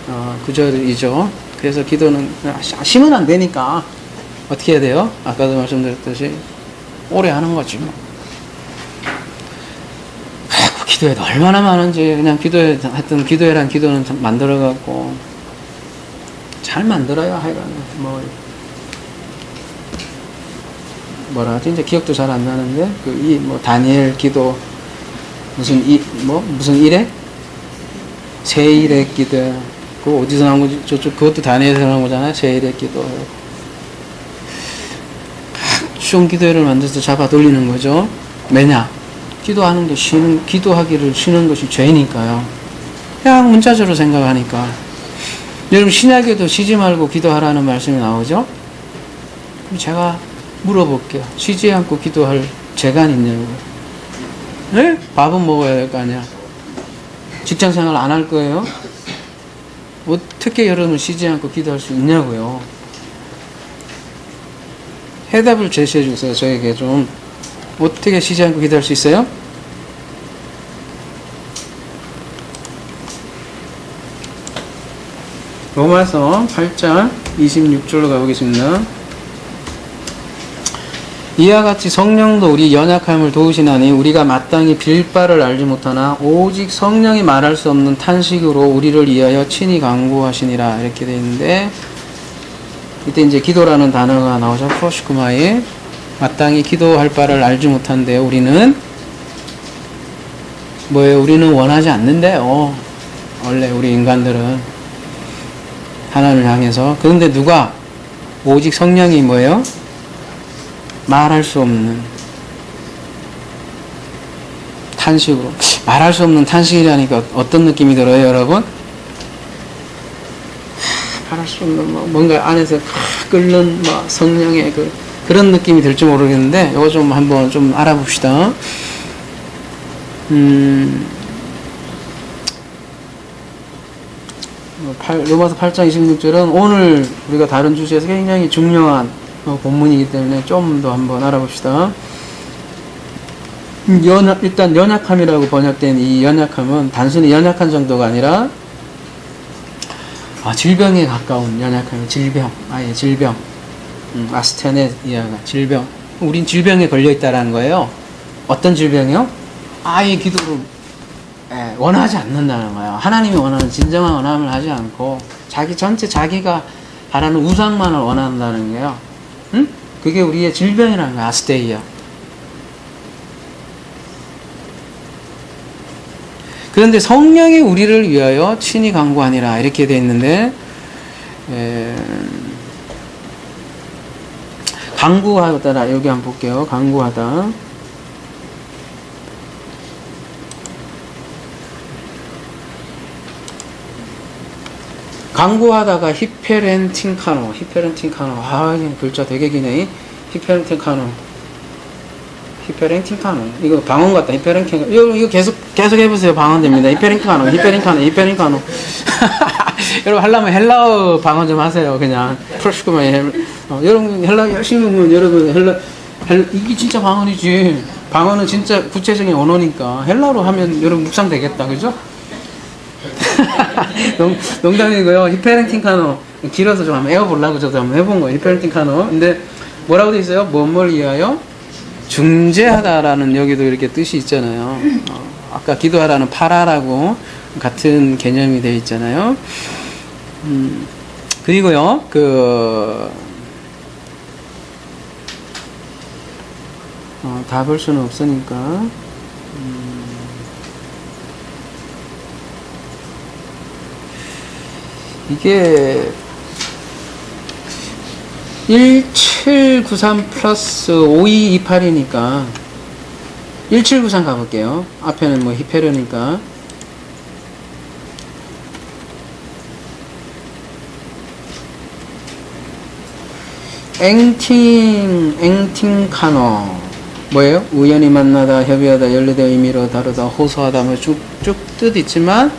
구절이죠. 그래서 기도는 쉬면 안 되니까 어떻게 해야 돼요? 아까도 말씀드렸듯이 오래 하는 거지 뭐. 기도해도 얼마나 많은지 그냥 하여튼 기도회란 기도는 만들어갖고 잘 만들어요. 하여간 뭐라 하지? 이제 기억도 잘 안 나는데 다니엘 기도 무슨 일에? 세일의 기도. 그거 어디서 나온 거지? 그것도 다니엘에서 나온 거잖아요. 세일의 기도. 각종 기도회를 만들어서 잡아 돌리는 거죠. 왜냐? 기도하기를 쉬는 것이 죄니까요. 그냥 문자적으로 생각하니까. 여러분, 신약에도 쉬지 말고 기도하라는 말씀이 나오죠? 그럼 제가 물어볼게요. 쉬지 않고 기도할 죄가 있냐고. 네? 밥은 먹어야 될 거 아니야. 직장 생활 안 할 거예요? 어떻게 여러분 쉬지 않고 기도할 수 있냐고요. 해답을 제시해 주세요. 저에게 좀. 어떻게 쉬지 않고 기도할 수 있어요? 로마서 8장 26절로 가보겠습니다. 이와 같이 성령도 우리 연약함을 도우시나니 우리가 마땅히 빌 바를 알지 못하나 오직 성령이 말할 수 없는 탄식으로 우리를 위하여 친히 간구하시니라. 이렇게 되어 있는데 이때 이제 기도라는 단어가 나오죠. 프로시쿠마에 마땅히 기도할 바를 알지 못한데요. 우리는 뭐예요? 우리는 원하지 않는데요. 원래 우리 인간들은 하나님을 향해서. 그런데 누가? 오직 성령이 뭐예요? 말할 수 없는 탄식으로. 말할 수 없는 탄식이라니까 어떤 느낌이 들어요, 여러분? 말할 수 없는 뭔가 안에서 끓는 성령의 그런 느낌이 들지 모르겠는데 이거 좀 한번 좀 알아봅시다. 로마서 8장 26절은 오늘 우리가 다른 주제에서 굉장히 중요한 본문이기 때문에 좀 더 한번 알아봅시다. 일단 연약함이라고 번역된 이 연약함은 단순히 연약한 정도가 아니라 질병에 가까운 연약함이 질병, 아예 질병. 아스테네이아가 질병. 우린 질병에 걸려있다라는 거예요. 어떤 질병이요? 아예 기도를 원하지 않는다는 거예요. 하나님이 원하는 진정한 원함을 하지 않고 자기가 바라는 우상만을 원한다는 거예요. 응? 그게 우리의 질병이라는 거야. 아스테이아. 그런데 성령이 우리를 위하여 친히 간구하니라 이렇게 되어 있는데, 간구하다, 여기 한번 볼게요. 간구하다. 간구하다가 히페렌팅카노. 아, 글자 되게 기네. 히페렌팅카노. 이거 방언 같다. 히페렌팅카노. 이거 계속 해보세요. 방언 됩니다. 히페렌팅카노. 여러분, 하려면 헬라어 방언 좀 하세요. 그냥. 프로시코만 여러분, 헬라 열심히 보면 여러분, 이게 진짜 방언이지. 방언은 진짜 구체적인 언어니까. 헬라로 하면 여러분 묵상 되겠다. 그죠? 농담이고요. 히페렌팅카노 길어서 좀 한번 외워보려고 저도 한번 해본 거예요. 히페렌팅카노. 근데 뭐라고 돼 있어요? 뭘 위하여? 중재하다라는 여기도 이렇게 뜻이 있잖아요. 아까 기도하라는 파라라고 같은 개념이 되어 있잖아요. 그리고요, 다 볼 수는 없으니까. 이게 1793 플러스 5228이니까 1793 가볼게요. 앞에는 뭐 히페르니까 앵팅카노 뭐예요? 우연히 만나다, 협의하다, 연례되어 의미로 다루다, 호소하다 뭐 쭉 뜻 있지만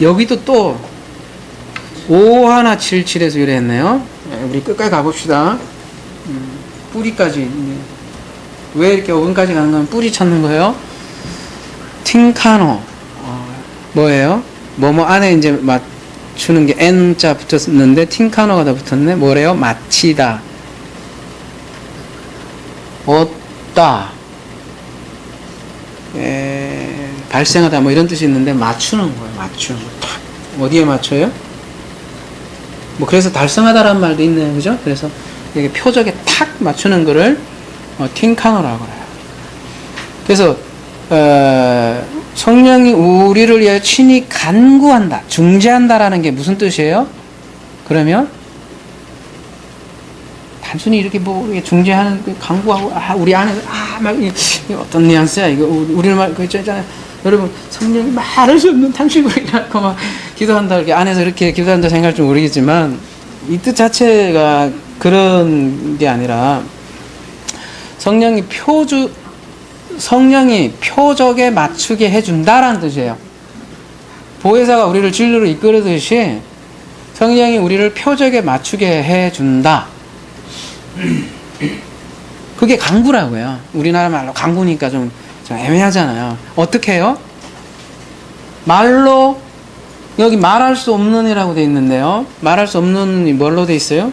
여기도 또 5177에서 유래했네요. 우리 끝까지 가봅시다. 뿌리까지. 왜 이렇게 5분까지 가는 건 뿌리 찾는 거예요? 팅카노. 뭐예요? 뭐뭐 안에 이제 맞추는 게 N자 붙었는데 팅카노가 다 붙었네. 뭐래요? 마치다. 얻다. 발생하다 뭐 이런 뜻이 있는데 맞추는 거예요. 맞추는 거. 탁. 어디에 맞춰요? 뭐 그래서 달성하다라는 말도 있네요. 그죠? 그래서 이게 표적에 탁 맞추는 거를 팅카노라고 그래요. 그래서 성령이 우리를 위하여 친히 간구한다, 중재한다라는 게 무슨 뜻이에요? 그러면 단순히 이렇게 뭐 중재하는 간구하고 우리 안에서 막 이게 어떤 뉘앙스야 이거 우리를 말 그 있잖아요. 여러분 성령이 말할 수 없는 탄식으로 막 기도한다 이렇게 안에서 이렇게 기도한다 생각할 줄 모르겠지만 이 뜻 자체가 그런 게 아니라 성령이 표적에 맞추게 해준다라는 뜻이에요. 보혜사가 우리를 진리로 이끌듯이 성령이 우리를 표적에 맞추게 해준다. 그게 강구라고요. 우리나라 말로 강구니까 좀 애매하잖아요. 어떻게 해요? 말로 여기 말할 수 없는이라고 되어 있는데요. 말할 수 없는이 뭘로 되어 있어요?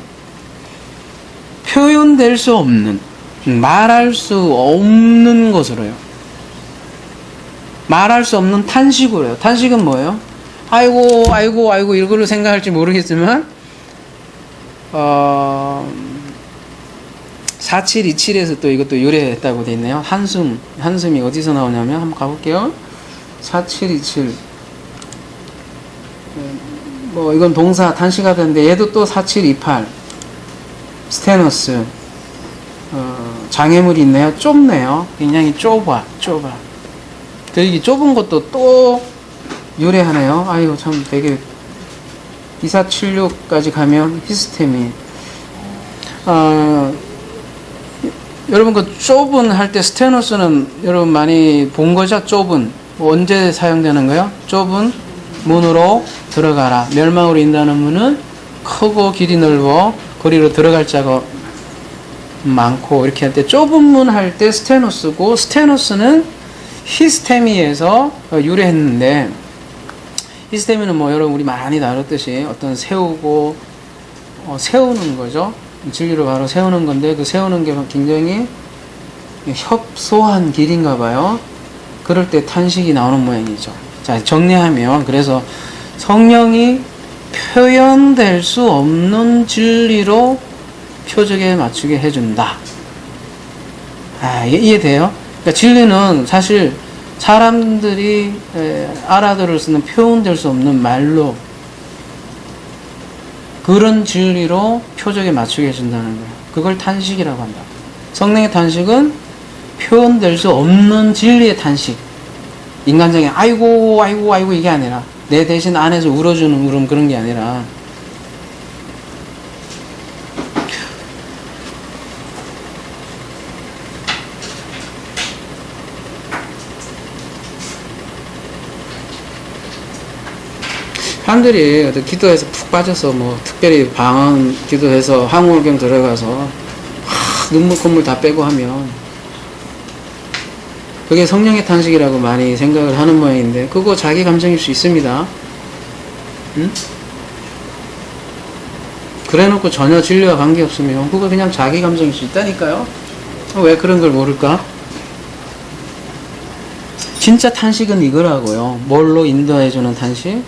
표현될 수 없는, 말할 수 없는 것으로요. 말할 수 없는 탄식으로요. 탄식은 뭐예요? 아이고 이걸로 생각할지 모르겠지만 4727에서 또 이것도 유래했다고 되어 있네요. 한숨이 어디서 나오냐면 한번 가볼게요. 4727 뭐 이건 동사 탄식하던데 얘도 또 4728 스테노스 장애물이 있네요. 좁네요. 굉장히 좁아. 여기 좁은 것도 또 유래하네요. 아이고 참 되게 2476까지 가면 히스테미 여러분 그 좁은 할 때 스테노스는 여러분 많이 본 거죠? 좁은 언제 사용되는 거예요? 좁은 문으로 들어가라. 멸망으로 인도하는 문은 크고 길이 넓어 거리로 들어갈 자가 많고 이렇게 할 때 좁은 문 할 때 스테노스고 스테노스는 히스테미에서 유래했는데 히스테미는 뭐 여러분 우리 많이 다뤘듯이 어떤 세우고 세우는 거죠. 진리를 바로 세우는 건데 그 세우는 게 굉장히 협소한 길인가 봐요. 그럴 때 탄식이 나오는 모양이죠. 자, 정리하면 그래서 성령이 표현될 수 없는 진리로 표적에 맞추게 해준다. 이해돼요? 그러니까 진리는 사실 사람들이 알아들을 수 있는 표현될 수 없는 말로 그런 진리로 표적에 맞추게 해준다는 거예요. 그걸 탄식이라고 한다. 성령의 탄식은 표현될 수 없는 진리의 탄식. 인간적인 아이고 아이고 아이고 이게 아니라 내 대신 안에서 울어주는 울음 그런 게 아니라 사람들이 어떤 기도해서 푹 빠져서 뭐 특별히 방언 기도해서 항우울경 들어가서 눈물 콧물 다 빼고 하면 그게 성령의 탄식이라고 많이 생각을 하는 모양인데 그거 자기 감정일 수 있습니다. 응? 그래놓고 전혀 진리와 관계없으면 그거 그냥 자기 감정일 수 있다니까요. 왜 그런 걸 모를까? 진짜 탄식은 이거라고요. 뭘로 인도해주는 탄식?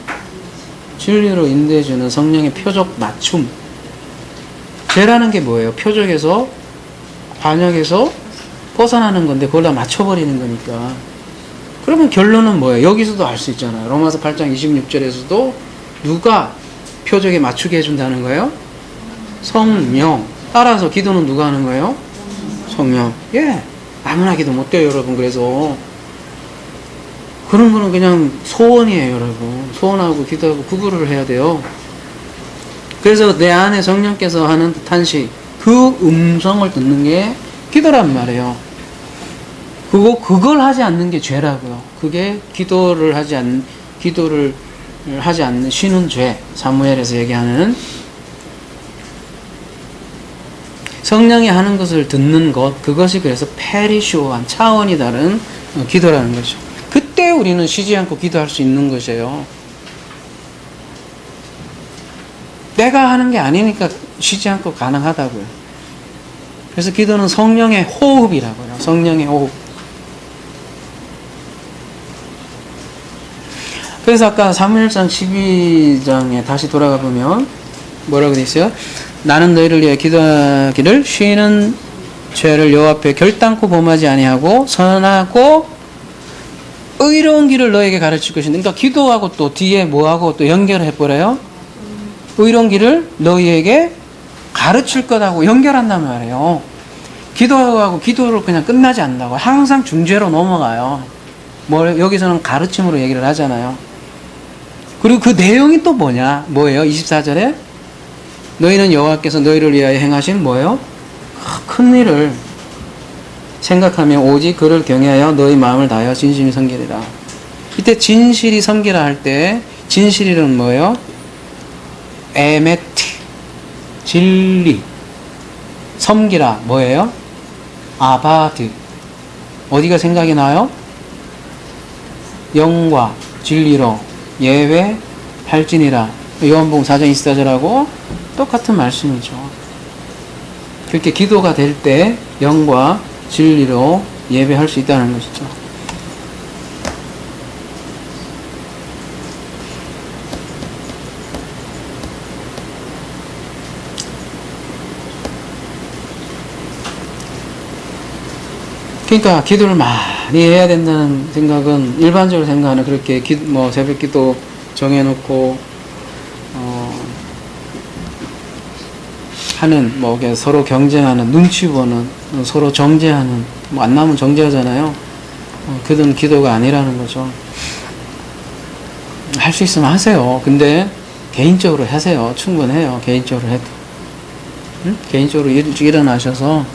진리로 인도해주는 성령의 표적 맞춤. 죄라는 게 뭐예요? 표적에서 관역에서 벗어나는 건데 그걸 다 맞춰버리는 거니까. 그러면 결론은 뭐예요? 여기서도 알 수 있잖아요. 로마서 8장 26절에서도 누가 표적에 맞추게 해준다는 거예요? 성령. 따라서 기도는 누가 하는 거예요? 성령. 예. 아무나 기도 못 돼요, 여러분. 그래서 그런 거는 그냥 소원이에요, 여러분. 소원하고 기도하고 구분을 해야 돼요. 그래서 내 안에 성령께서 하는 탄식, 그 음성을 듣는 게 기도란 말이에요. 그걸 하지 않는 게 죄라고요. 그게 기도를 하지 않는 쉬는 죄. 사무엘에서 얘기하는 성령이 하는 것을 듣는 것, 그것이 그래서 페리쇼한 차원이 다른 기도라는 거죠. 그때 우리는 쉬지 않고 기도할 수 있는 것이에요. 내가 하는 게 아니니까 쉬지 않고 가능하다고요. 그래서 기도는 성령의 호흡이라고요. 성령의 호흡. 그래서 아까 사무엘상 12장에 다시 돌아가 보면 뭐라고 되어 있어요? 나는 너희를 위해 기도하기를 쉬는 죄를 여호와 앞에 결단코 범하지 아니하고 선하고 의로운 길을 너에게 가르칠 것인데, 그러니까 기도하고 또 뒤에 뭐하고 또 연결을 해버려요? 의로운 길을 너희에게 가르칠 것하고 연결한단 말이에요. 기도하고 기도로 그냥 끝나지 않는다고. 항상 중죄로 넘어가요. 뭐 여기서는 가르침으로 얘기를 하잖아요. 그리고 그 내용이 또 뭐예요? 24절에 너희는 여호와께서 너희를 위하여 행하신 뭐예요? 큰 일을 생각하며 오직 그를 경외하여 너희 마음을 다하여 진심이 섬기리라. 이때 진실이 섬기라 할 때 진실이는 뭐예요? 에메트, 진리. 섬기라 뭐예요? 아바드. 어디가 생각이 나요? 영과 진리로 예외할지니라. 요한복음 4장 24절하고 똑같은 말씀이죠. 그렇게 기도가 될 때 영과 진리로 예배할 수 있다는 것이죠. 그러니까 기도를 많이 해야 된다는 생각은 일반적으로 생각하는 그렇게 새벽 기도 정해놓고 하는 서로 경쟁하는 눈치 보는 서로 정죄하는 안 나오면 정죄하잖아요. 그런 기도가 아니라는 거죠. 할 수 있으면 하세요. 근데 개인적으로 하세요. 충분해요. 개인적으로 해도. 응? 개인적으로 일찍 일어나셔서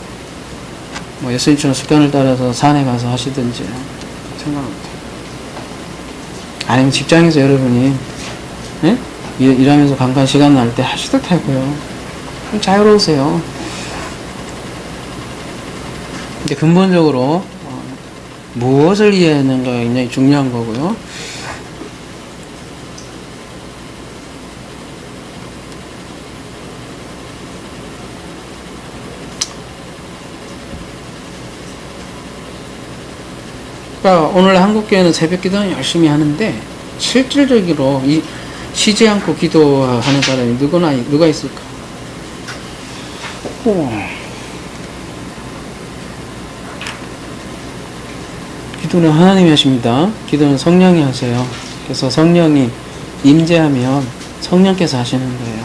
예수님처럼 습관을 따라서 산에 가서 하시든지 상관없다. 아니면 직장에서 여러분이 일하면서 잠깐 시간 날 때 하시도 되고요. 자유로우세요. 근데 근본적으로 무엇을 이해하는가 굉장히 중요한 거고요. 그러니까 오늘 한국교회는 새벽 기도는 열심히 하는데 실질적으로 쉬지 않고 기도하는 사람이 누가 있을까? 기도는 하나님이 하십니다. 기도는 성령이 하세요. 그래서 성령이 임재하면 성령께서 하시는 거예요.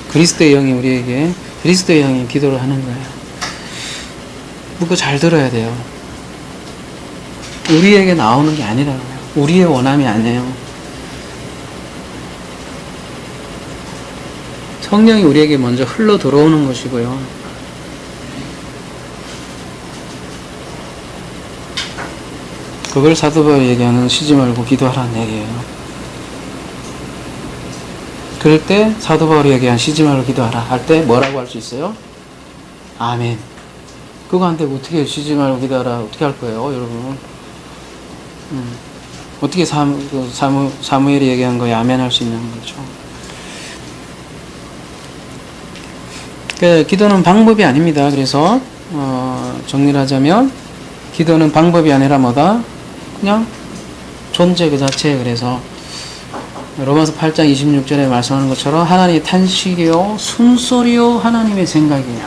그리스도의 영이 우리에게, 그리스도의 영이 기도를 하는 거예요. 그거 잘 들어야 돼요. 우리에게 나오는 게 아니라고요. 우리의 원함이 아니에요. 성령이 우리에게 먼저 흘러 들어오는 것이고요. 그걸 사도 바울이 얘기하는 쉬지 말고 기도하라는 얘기예요. 그럴 때 사도 바울이 얘기한 쉬지 말고 기도하라 할 때 뭐라고 할 수 있어요? 아멘. 그거 안 되고 어떻게 쉬지 말고 기도하라 어떻게 할 거예요, 여러분? 어떻게 사무엘이 얘기한 거에 아멘 할 수 있는 거죠? 기도는 방법이 아닙니다. 그래서 정리를 하자면 기도는 방법이 아니라 뭐다? 그냥 존재 그 자체. 그래서 로마서 8장 26절에 말씀하는 것처럼 하나님의 탄식이요 숨소리요 하나님의 생각이에요.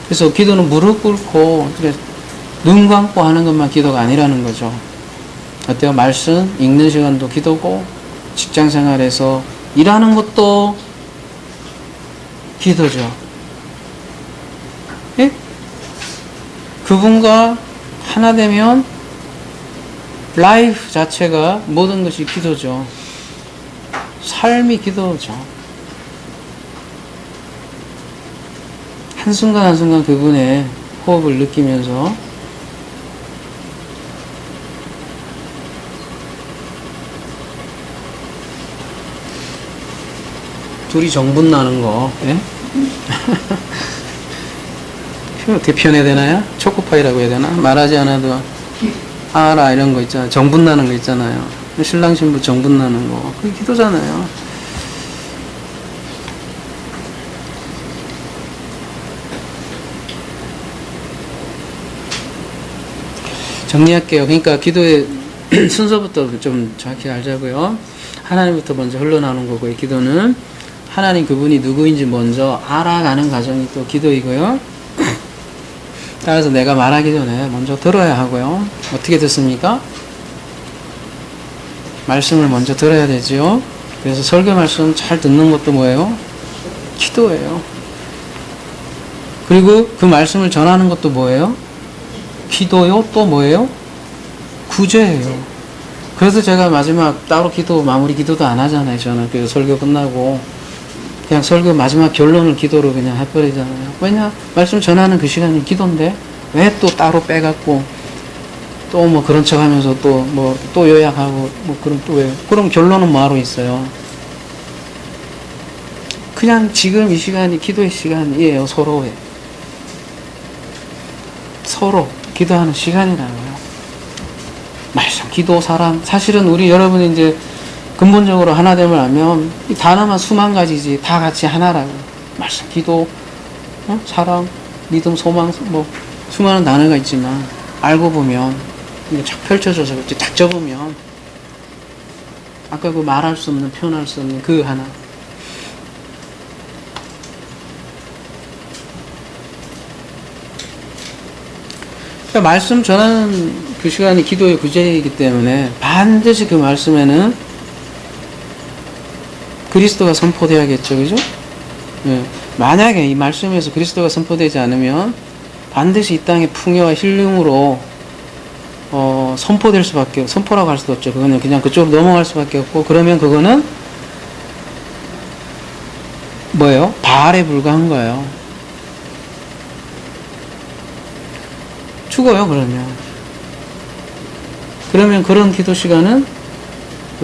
그래서 기도는 무릎 꿇고 눈 감고 하는 것만 기도가 아니라는 거죠. 어때요? 말씀 읽는 시간도 기도고 직장생활에서 일하는 것도 기도죠. 예? 그분과 하나 되면 라이프 자체가 모든 것이 기도죠. 삶이 기도죠. 한순간 한순간 그분의 호흡을 느끼면서 둘이 정분 나는 거, 예? 대표해야 되나요? 초코파이라고 해야 되나? 말하지 않아도 알아 이런 거 있잖아요. 정분 나는 거 있잖아요. 신랑 신부 정분 나는 거. 그게 기도잖아요. 정리할게요. 그러니까 기도의 순서부터 좀 정확히 알자고요. 하나님부터 먼저 흘러나오는 거고, 이 기도는 하나님 그분이 누구인지 먼저 알아가는 과정이 또 기도이고요. 따라서 내가 말하기 전에 먼저 들어야 하고요. 어떻게 듣습니까? 말씀을 먼저 들어야 되지요. 그래서 설교 말씀 잘 듣는 것도 뭐예요? 기도예요. 그리고 그 말씀을 전하는 것도 뭐예요? 기도요. 또 뭐예요? 구제예요. 그래서 제가 마지막 따로 기도 마무리 기도도 안 하잖아요. 저는 그 설교 끝나고 그냥 설교 마지막 결론을 기도로 그냥 해버리잖아요. 왜냐? 말씀 전하는 그 시간이 기도인데 왜 또 따로 빼갖고 또 뭐 그런 척 하면서 또 요약하고 그럼 또 왜? 그럼 결론은 뭐하러 있어요? 그냥 지금 이 시간이 기도의 시간이에요. 서로 기도하는 시간이라고요. 말씀, 기도, 사랑. 사실은 우리 여러분이 이제 근본적으로 하나됨을 알면 이 단어만 수만 가지지 다 같이 하나라고. 말씀, 기도, 사랑, 믿음, 소망, 수많은 단어가 있지만 알고 보면 이게 착 펼쳐져서 그렇지 딱 접으면 아까 그 말할 수 없는 표현할 수 없는 그 하나. 그러니까 말씀 전하는 그 시간이 기도의 구제이기 때문에 반드시 그 말씀에는 그리스도가 선포되어야겠죠. 그죠? 예. 만약에 이 말씀에서 그리스도가 선포되지 않으면 반드시 이 땅의 풍요와 힐링으로 선포될 수밖에, 선포라고 할 수도 없죠. 그거는 그냥 그쪽으로 넘어갈 수밖에 없고, 그러면 그거는 뭐예요? 바알에 불과한 거예요. 죽어요, 그러면 그런 기도 시간은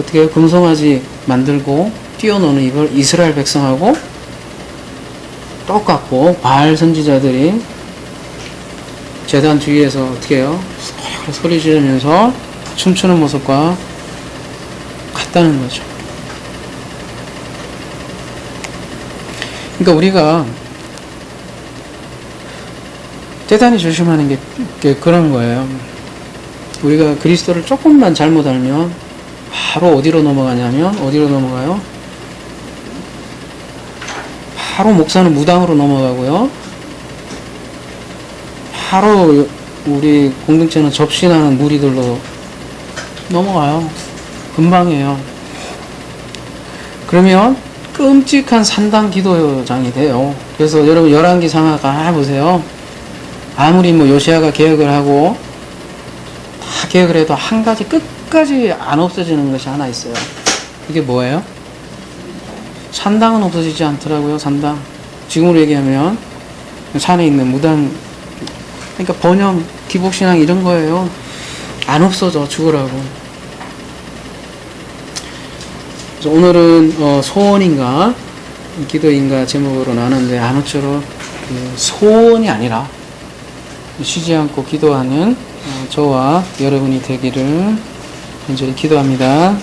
어떻게 해요? 금송아지 만들고 뛰어노는 이걸 이스라엘 백성하고 똑같고, 바알 선지자들이 제단 뒤에서 어떻게 해요? 소리 지르면서 춤추는 모습과 같다는 거죠. 그러니까 우리가 대단히 조심하는 게 그런 거예요. 우리가 그리스도를 조금만 잘못 알면 바로 어디로 넘어가요? 바로 목사는 무당으로 넘어가고요. 바로 우리 공동체는 접신하는 무리들로 넘어가요. 금방이에요. 그러면 끔찍한 산당 기도장이 돼요. 그래서 여러분 열왕기 상하가 보세요. 아무리 뭐 요시아가 개혁을 하고 다 개혁을 해도 한 가지 끝까지 안 없어지는 것이 하나 있어요. 이게 뭐예요? 산당은 없어지지 않더라고요. 산당. 지금으로 얘기하면 산에 있는 무당, 그러니까 번영, 기복신앙 이런 거예요. 안 없어져. 죽으라고. 그래서 오늘은 소원인가 기도인가 제목으로 나눴는데, 아무쪼록 소원이 아니라 쉬지 않고 기도하는 저와 여러분이 되기를 간절히 기도합니다.